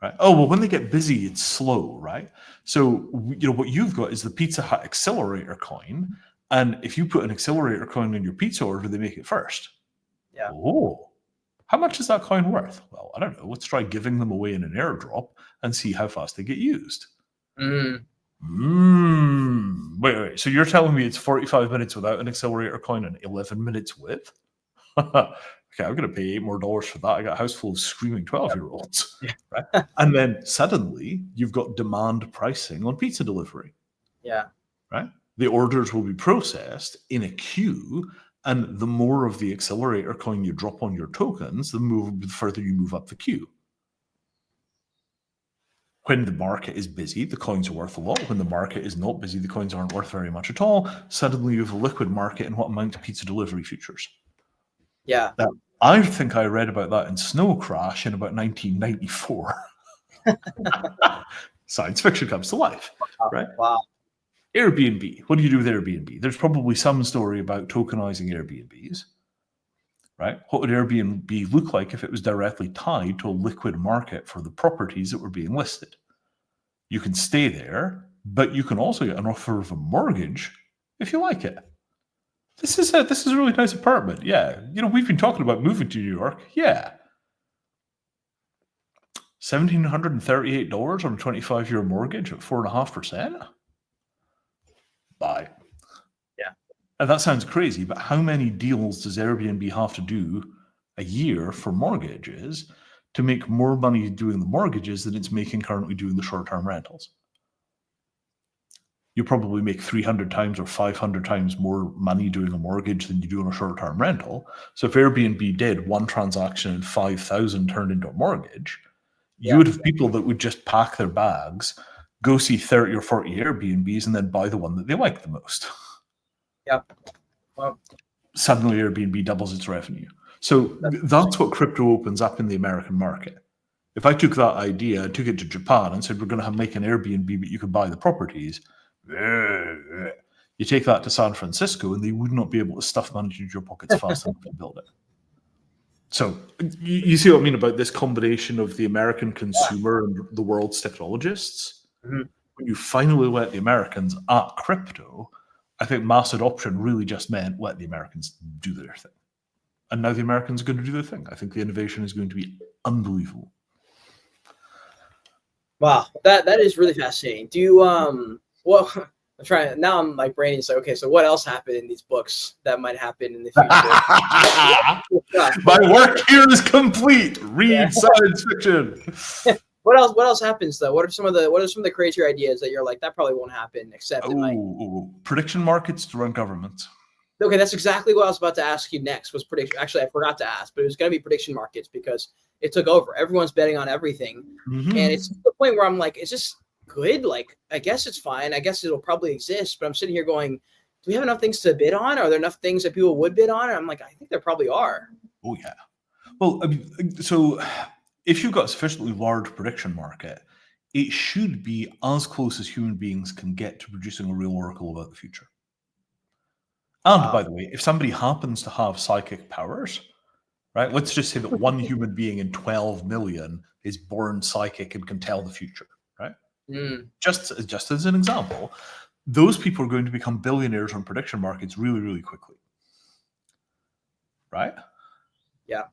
Right? Oh, well, when they get busy, it's slow, right? So, what you've got is the Pizza Hut accelerator coin. And if you put an accelerator coin in your pizza order, they make it first. Yeah. Oh, how much is that coin worth? Well, I don't know. Let's try giving them away in an airdrop and see how fast they get used. Wait. So you're telling me it's 45 minutes without an accelerator coin and 11 minutes with? Okay, I'm going to pay $8 more for that. I got a house full of screaming 12-year-olds. Yeah. Right? And then suddenly you've got demand pricing on pizza delivery. Yeah. Right? The orders will be processed in a queue, and the more of the accelerator coin you drop on your tokens, the further you move up the queue. When the market is busy, the coins are worth a lot. When the market is not busy, the coins aren't worth very much at all. Suddenly you have a liquid market in what amount to pizza delivery futures. Yeah. Now, I think I read about that in Snow Crash in about 1994. Science fiction comes to life, right? Wow. Airbnb. What do you do with Airbnb? There's probably some story about tokenizing Airbnbs, right? What would Airbnb look like if it was directly tied to a liquid market for the properties that were being listed? You can stay there, but you can also get an offer of a mortgage if you like it. This is a really nice apartment. Yeah. We've been talking about moving to New York. Yeah. $1,738 on a 25-year mortgage at 4.5%. Buy. Yeah. And that sounds crazy, but how many deals does Airbnb have to do a year for mortgages to make more money doing the mortgages than it's making currently doing the short-term rentals? You probably make 300 times or 500 times more money doing a mortgage than you do on a short-term rental. So if Airbnb did one transaction and 5,000 turned into a mortgage, you would have people that would just pack their bags, go see 30 or 40 Airbnbs, and then buy the one that they like the most. Yeah. Well, suddenly Airbnb doubles its revenue. So that's what crypto opens up in the American market. If I took that idea, took it to Japan and said, we're going to make an Airbnb, but you could buy the properties, you take that to San Francisco and they would not be able to stuff money into your pockets fast enough to build it. So you see what I mean about this combination of the American consumer and the world's technologists? Mm-hmm. When you finally let the Americans at crypto, I think mass adoption really just meant let the Americans do their thing. And now the Americans are going to do their thing. I think the innovation is going to be unbelievable. Wow, that is really fascinating. Do you well, I'm trying now. My brain is like, okay, so what else happened in these books that might happen in the future? My work here is complete. Read science fiction. What else happens though? What are some of the crazier ideas that you're like that probably won't happen except it might? Prediction markets to run governments. Okay, that's exactly what I was about to ask you next. Was prediction? Actually, I forgot to ask, but it was going to be prediction markets because it took over. Everyone's betting on everything, and it's to the point where I'm like, is this good? Like, I guess it's fine. I guess it'll probably exist, but I'm sitting here going, do we have enough things to bid on? Are there enough things that people would bid on? And I'm like, I think there probably are. Oh yeah. Well, I mean, so if you've got a sufficiently large prediction market, it should be as close as human beings can get to producing a real oracle about the future. And by the way, if somebody happens to have psychic powers, right? Let's just say that one human being in 12 million is born psychic and can tell the future, right? Just as an example, those people are going to become billionaires on prediction markets really, really quickly, right? Yeah.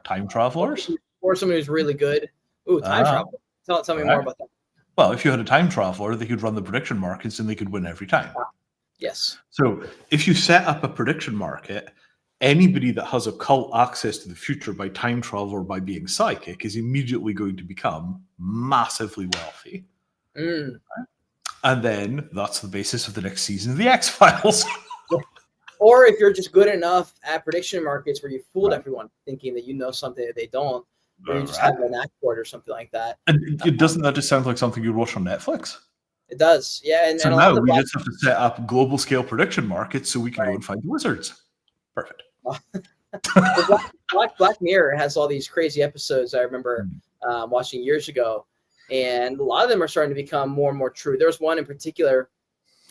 Time travelers, or somebody who's really good. Ooh, time travel. Tell me more about that. Well, if you had a time traveler, they could run the prediction markets and they could win every time. Yes. So if you set up a prediction market, anybody that has occult access to the future by time travel or by being psychic is immediately going to become massively wealthy. Right? And then that's the basis of the next season of the X-Files. Or if you're just good enough at prediction markets where you fooled everyone thinking that you know something that they don't, or you just have an act for it or something like that. And doesn't that just sound like something you'd watch on Netflix? It does, yeah. So now we just have to set up global scale prediction markets so we can go and find the wizards. Perfect. Black Mirror has all these crazy episodes I remember watching years ago, and a lot of them are starting to become more and more true. There's one in particular,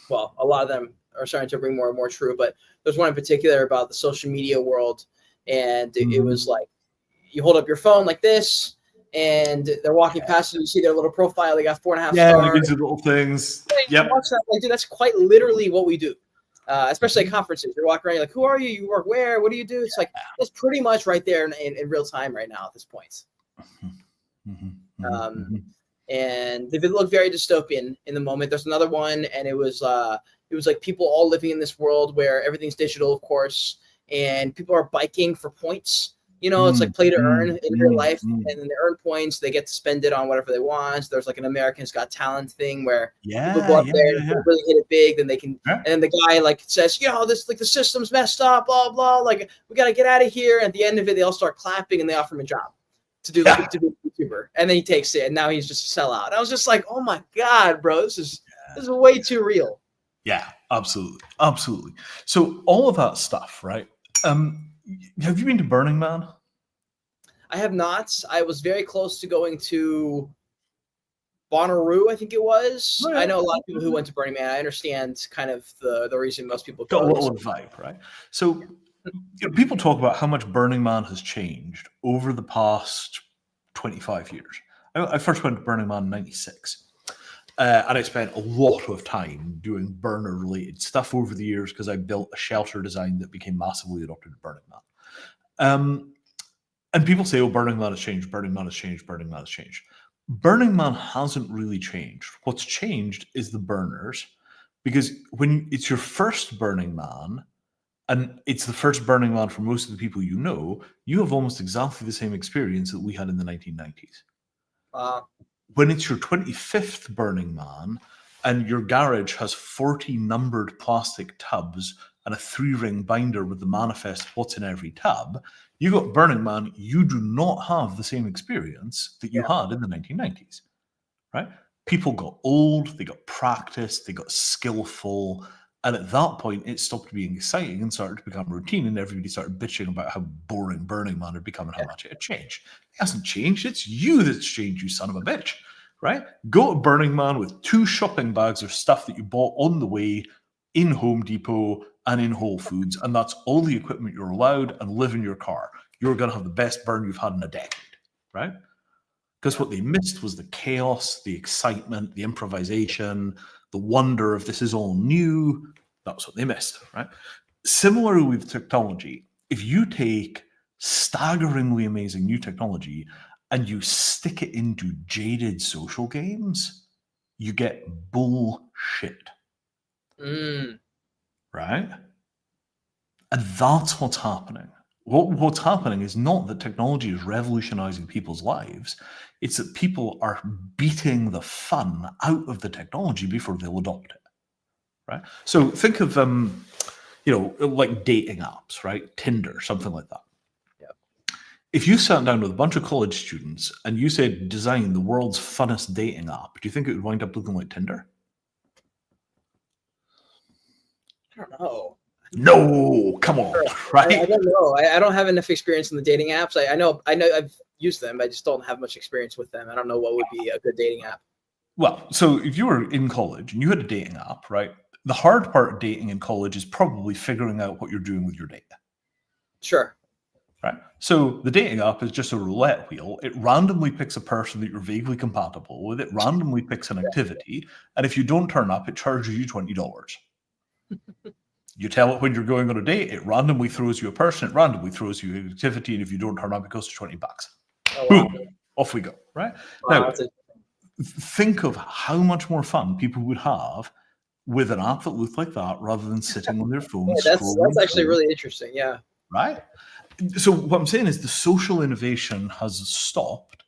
well, a lot of them are starting to bring more and more true, but there's one in particular about the social media world, and it was like you hold up your phone like this, and they're walking past you see their little profile. They got 4.5 stars. Yeah, they do little things. Yep. Watch that. Like, dude, that's quite literally what we do. especially at conferences. You're walking around, you're like, who are you? You work where? What do you do? It's like, it's pretty much right there in real time right now at this point. And they look very dystopian in the moment. There's another one, and it was like people all living in this world where everything's digital, of course, and people are biking for points. It's like play to earn in real life, and then they earn points. They get to spend it on whatever they want. There's like an American's Got Talent thing where people go up there and really hit it big, then they can. And then the guy like says, this like the system's messed up, blah blah. Like we gotta get out of here. And at the end of it, they all start clapping and they offer him a job to do to be a YouTuber, and then he takes it, and now he's just a sellout. I was just like, oh my god, bro, this is way too real. Yeah, absolutely. So all of that stuff, right? Have you been to Burning Man? I have not. I was very close to going to Bonnaroo, I think it was. I know a lot of people who went to Burning Man. I understand kind of the reason most people go. Got a little vibe, right? So people talk about how much Burning Man has changed over the past 25 years. I first went to Burning Man in 96. And I spent a lot of time doing burner-related stuff over the years because I built a shelter design that became massively adopted at Burning Man. And people say, oh, Burning Man has changed, Burning Man has changed, Burning Man has changed. Burning Man hasn't really changed. What's changed is the burners, because when it's your first Burning Man, and it's the first Burning Man for most of the people you have almost exactly the same experience that we had in the 1990s. When it's your 25th Burning Man and your garage has 40 numbered plastic tubs and a 3-ring binder with the manifest what's in every tub, you got Burning Man, you do not have the same experience that you had in the 1990s, right? People got old, they got practiced, they got skillful, and at that point, it stopped being exciting and started to become routine, and everybody started bitching about how boring Burning Man had become and how much it had changed. It hasn't changed. It's you that's changed, you son of a bitch, right? Go to Burning Man with 2 shopping bags of stuff that you bought on the way in Home Depot and in Whole Foods, and that's all the equipment you're allowed, and live in your car. You're going to have the best burn you've had in a decade, right? Because what they missed was the chaos, the excitement, the improvisation, the wonder of this is all new. That's what they missed, right? Similarly with technology, if you take staggeringly amazing new technology and you stick it into jaded social games, you get bullshit. Right? And that's what's happening. What's happening is not that technology is revolutionizing people's lives. It's that people are beating the fun out of the technology before they'll adopt it, right? So think of, like dating apps, right? Tinder, something like that. Yep. If you sat down with a bunch of college students and you said, design the world's funnest dating app, do you think it would wind up looking like Tinder? I don't know. No, come on, right? I don't know. I don't have enough experience in the dating apps. I know I've used them. I just don't have much experience with them. I don't know what would be a good dating app. Well, so if you were in college and you had a dating app, right? The hard part of dating in college is probably figuring out what you're doing with your data. Sure. Right. So the dating app is just a roulette wheel. It randomly picks a person that you're vaguely compatible with. It randomly picks an activity. And if you don't turn up, it charges you $20. You tell it when you're going on a date, it randomly throws you a person, it randomly throws you an activity, and if you don't turn up, it goes to $20. Oh, wow. Boom, off we go, right? Wow, now, think of how much more fun people would have with an app that looked like that rather than sitting on their phones. Yeah, that's actually really interesting, yeah. Right? So what I'm saying is the social innovation has stopped,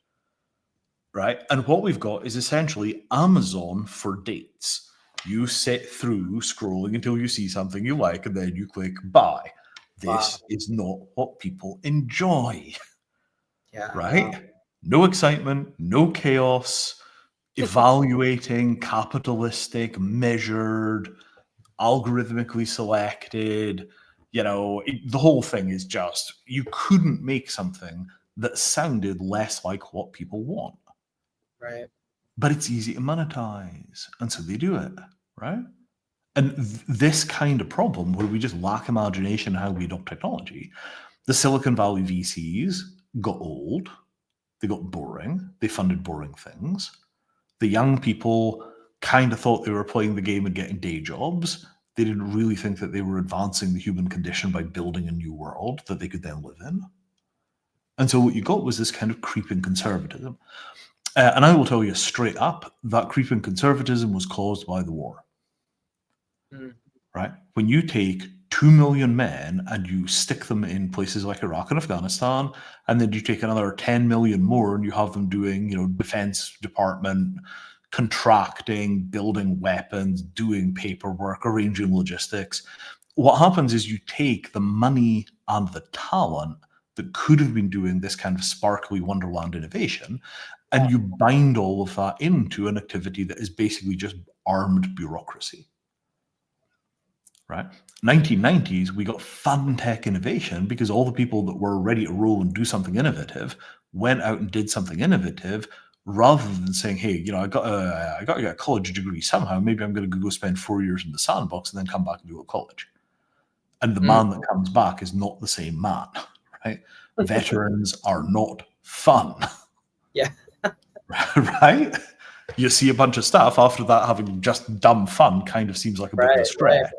right? And what we've got is essentially Amazon for dates. You sit through scrolling until you see something you like, and then you click buy. This is not what people enjoy. Yeah. Right? No excitement, no chaos, evaluating, capitalistic, measured, algorithmically selected. The whole thing is just, you couldn't make something that sounded less like what people want. Right. But it's easy to monetize, and so they do it, right? And this kind of problem, where we just lack imagination how we adopt technology, the Silicon Valley VCs got old, they got boring, they funded boring things. The young people kind of thought they were playing the game and getting day jobs, They didn't really think that they were advancing the human condition by building a new world that they could then live in. And so what you got was this kind of creeping conservatism. And I will tell you straight up, that creeping conservatism was caused by the war. Right? When you take 2 million men and you stick them in places like Iraq and Afghanistan, and then you take another 10 million more and you have them doing, Defense Department, contracting, building weapons, doing paperwork, arranging logistics. What happens is you take the money and the talent that could have been doing this kind of sparkly wonderland innovation, and you bind all of that into an activity that is basically just armed bureaucracy. Right? 1990s, we got fun tech innovation because all the people that were ready to roll and do something innovative went out and did something innovative, rather than saying, hey, I got to get a college degree somehow. Maybe I'm going to go spend 4 years in the sandbox and then come back and do a college. And the man that comes back is not the same man, right? Veterans are not fun. Yeah. Right? You see a bunch of stuff after that having just dumb fun kind of seems like a bit of a stretch. Right.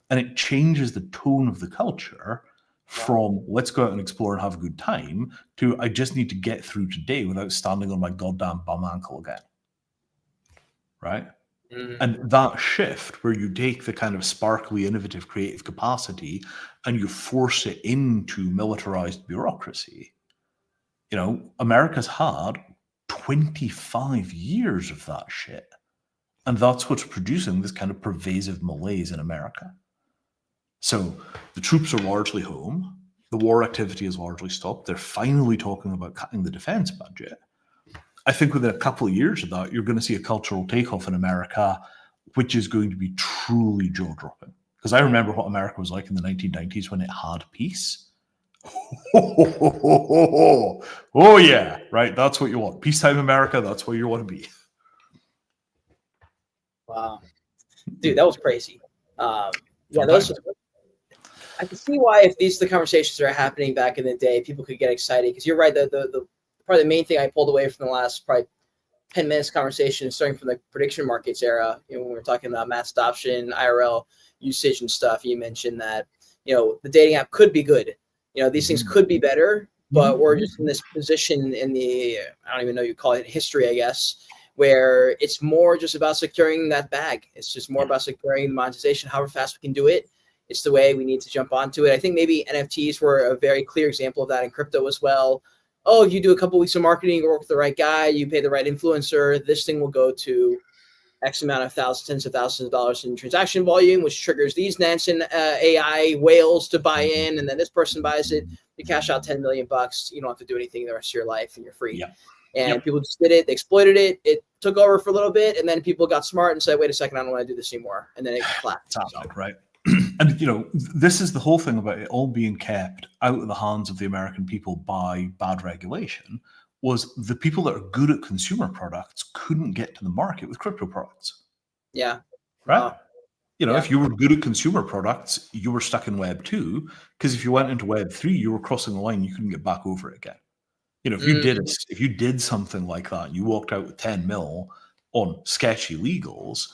And it changes the tone of the culture from let's go out and explore and have a good time to I just need to get through today without standing on my goddamn bum ankle again. Right? And that shift where you take the kind of sparkly, innovative, creative capacity and you force it into militarized bureaucracy. America's had 25 years of that shit. And that's what's producing this kind of pervasive malaise in America. So the troops are largely home. The war activity is largely stopped. They're finally talking about cutting the defense budget. I think within a couple of years of that, you're going to see a cultural takeoff in America, which is going to be truly jaw-dropping. Because I remember what America was like in the 1990s when it had peace. Oh yeah, right? That's what you want. Peacetime America, that's where you want to be. Wow. Dude, that was crazy. I can see why if these are the conversations that are happening back in the day, people could get excited. Because you're right, the probably the main thing I pulled away from the last probably 10 minutes conversation, starting from the prediction markets era, when we were talking about mass adoption, IRL usage and stuff, you mentioned that, the dating app could be good. These things could be better, but we're just in this position in the, I don't even know you call it history, I guess, where it's more just about securing that bag. It's just more about securing the monetization, however fast we can do it. It's the way we need to jump onto it. I think maybe NFTs were a very clear example of that in crypto as well. Oh, if you do a couple weeks of marketing, work with the right guy, you pay the right influencer, this thing will go to X amount of tens of thousands of dollars in transaction volume, which triggers these Nansen AI whales to buy in. And then this person buys it, you cash out $10 million. You don't have to do anything the rest of your life and you're free. Yeah. And people just did it. They exploited it. It took over for a little bit. And then people got smart and said, wait a second, I don't want to do this anymore. And then it collapsed. Right. And, this is the whole thing about it all being kept out of the hands of the American people by bad regulation, was the people that are good at consumer products couldn't get to the market with crypto products. Yeah. Right. If you were good at consumer products, you were stuck in Web 2, because if you went into Web 3, you were crossing the line, you couldn't get back over it again. If you did something like that, you walked out with 10 mil on sketchy legals,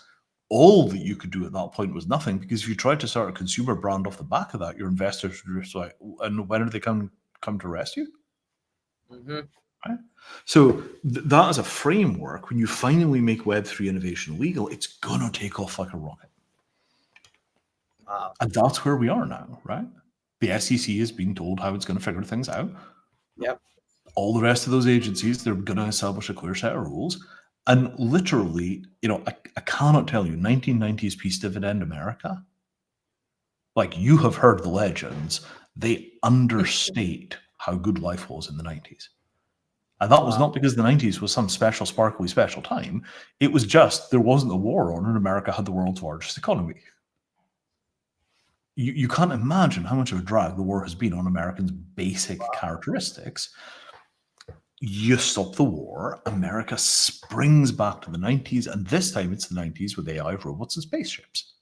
all that you could do at that point was nothing, because if you tried to start a consumer brand off the back of that, your investors were just like, and when are they come to arrest you? Right? So that as a framework, when you finally make Web3 innovation legal, it's going to take off like a rocket. Wow. And that's where we are now, right? The SEC is being told how it's going to figure things out. Yep. All the rest of those agencies, they're going to establish a clear set of rules. And literally, I cannot tell you, 1990s peace dividend America, like, you have heard the legends, they understate how good life was in the 90s. And that was not because the 90s was some special, sparkly, special time. It was just there wasn't a war on and America had the world's largest economy. You can't imagine how much of a drag the war has been on Americans' basic characteristics. You stop the war, America springs back to the 90s, and this time it's the 90s with AI, robots, and spaceships.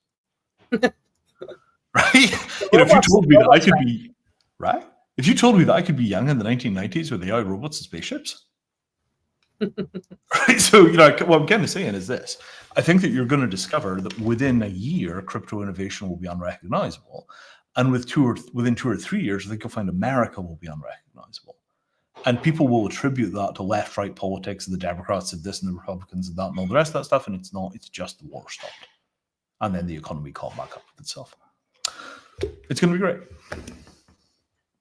Right? If you told me that I could be, right? If you told me that I could be young in the 1990s with AI, robots, and spaceships, Right? So, what I'm kind of saying is this. I think that you're going to discover that within a year, crypto innovation will be unrecognizable. And within 2 or 3 years, I think you'll find America will be unrecognizable. And people will attribute that to left-right politics, and the Democrats did this and the Republicans did that and all the rest of that stuff. And it's not. It's just the war stopped. And then the economy caught back up with itself. It's going to be great.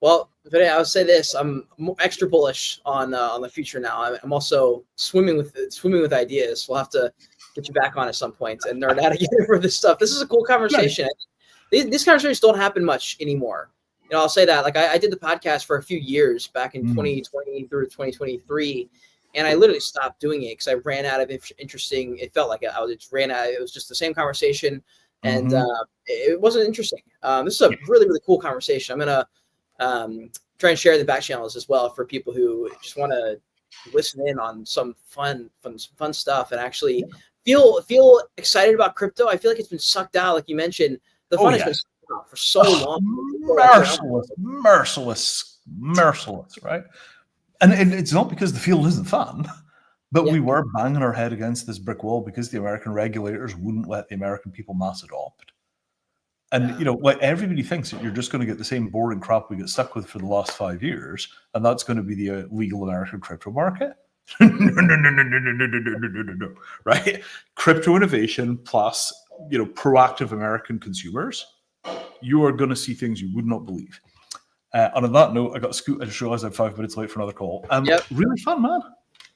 Well, Vinay, I would say this: I'm extra bullish on the future now. I'm also swimming with ideas. We'll have to get you back on at some point and nerd out again for this stuff. This is a cool conversation. These conversations don't happen much anymore. I'll say that. Like I did the podcast for a few years back in 2020 through 2023, and I literally stopped doing it because I ran out of interesting. It felt like I just ran out. It was just the same conversation, and it wasn't interesting. This is a really, really cool conversation. I'm gonna try and share the back channels as well for people who just want to listen in on some fun stuff and actually feel excited about crypto. I feel like it's been sucked out, like you mentioned. The fun has been sucked out for so long. Merciless, right? And it's not because the field isn't fun, but we were banging our head against this brick wall because the American regulators wouldn't let the American people mass adopt. And, everybody thinks that you're just going to get the same boring crap we get stuck with for the last 5 years, and that's going to be the legal American crypto market. No. Right? Crypto innovation plus, proactive American consumers, you are going to see things you would not believe. And on that note, I got to scoot. I just realized I'm 5 minutes late for another call. Really fun, man.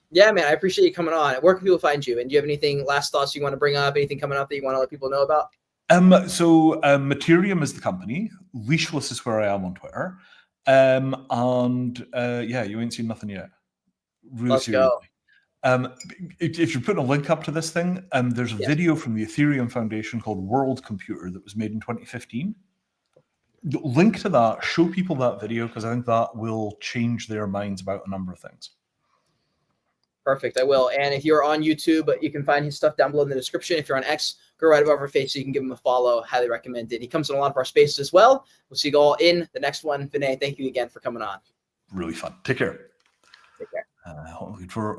Yeah, man, I appreciate you coming on. Where can people find you? And do you have anything, last thoughts you want to bring up? Anything coming up that you want to let people know about? So Materium is the company. Leashless is where I am on Twitter. You ain't seen nothing yet. Really Let's seriously. If you're putting a link up to this thing, there's a video from the Ethereum Foundation called World Computer that was made in 2015. Link to that, show people that video, because I think that will change their minds about a number of things. Perfect, I will. And if you're on YouTube, you can find his stuff down below in the description. If you're on X, go right above our face so you can give him a follow. Highly recommend it. He comes in a lot of our spaces as well. We'll see you all in the next one. Vinay, thank you again for coming on. Really fun. Take care. Take care. I'm looking for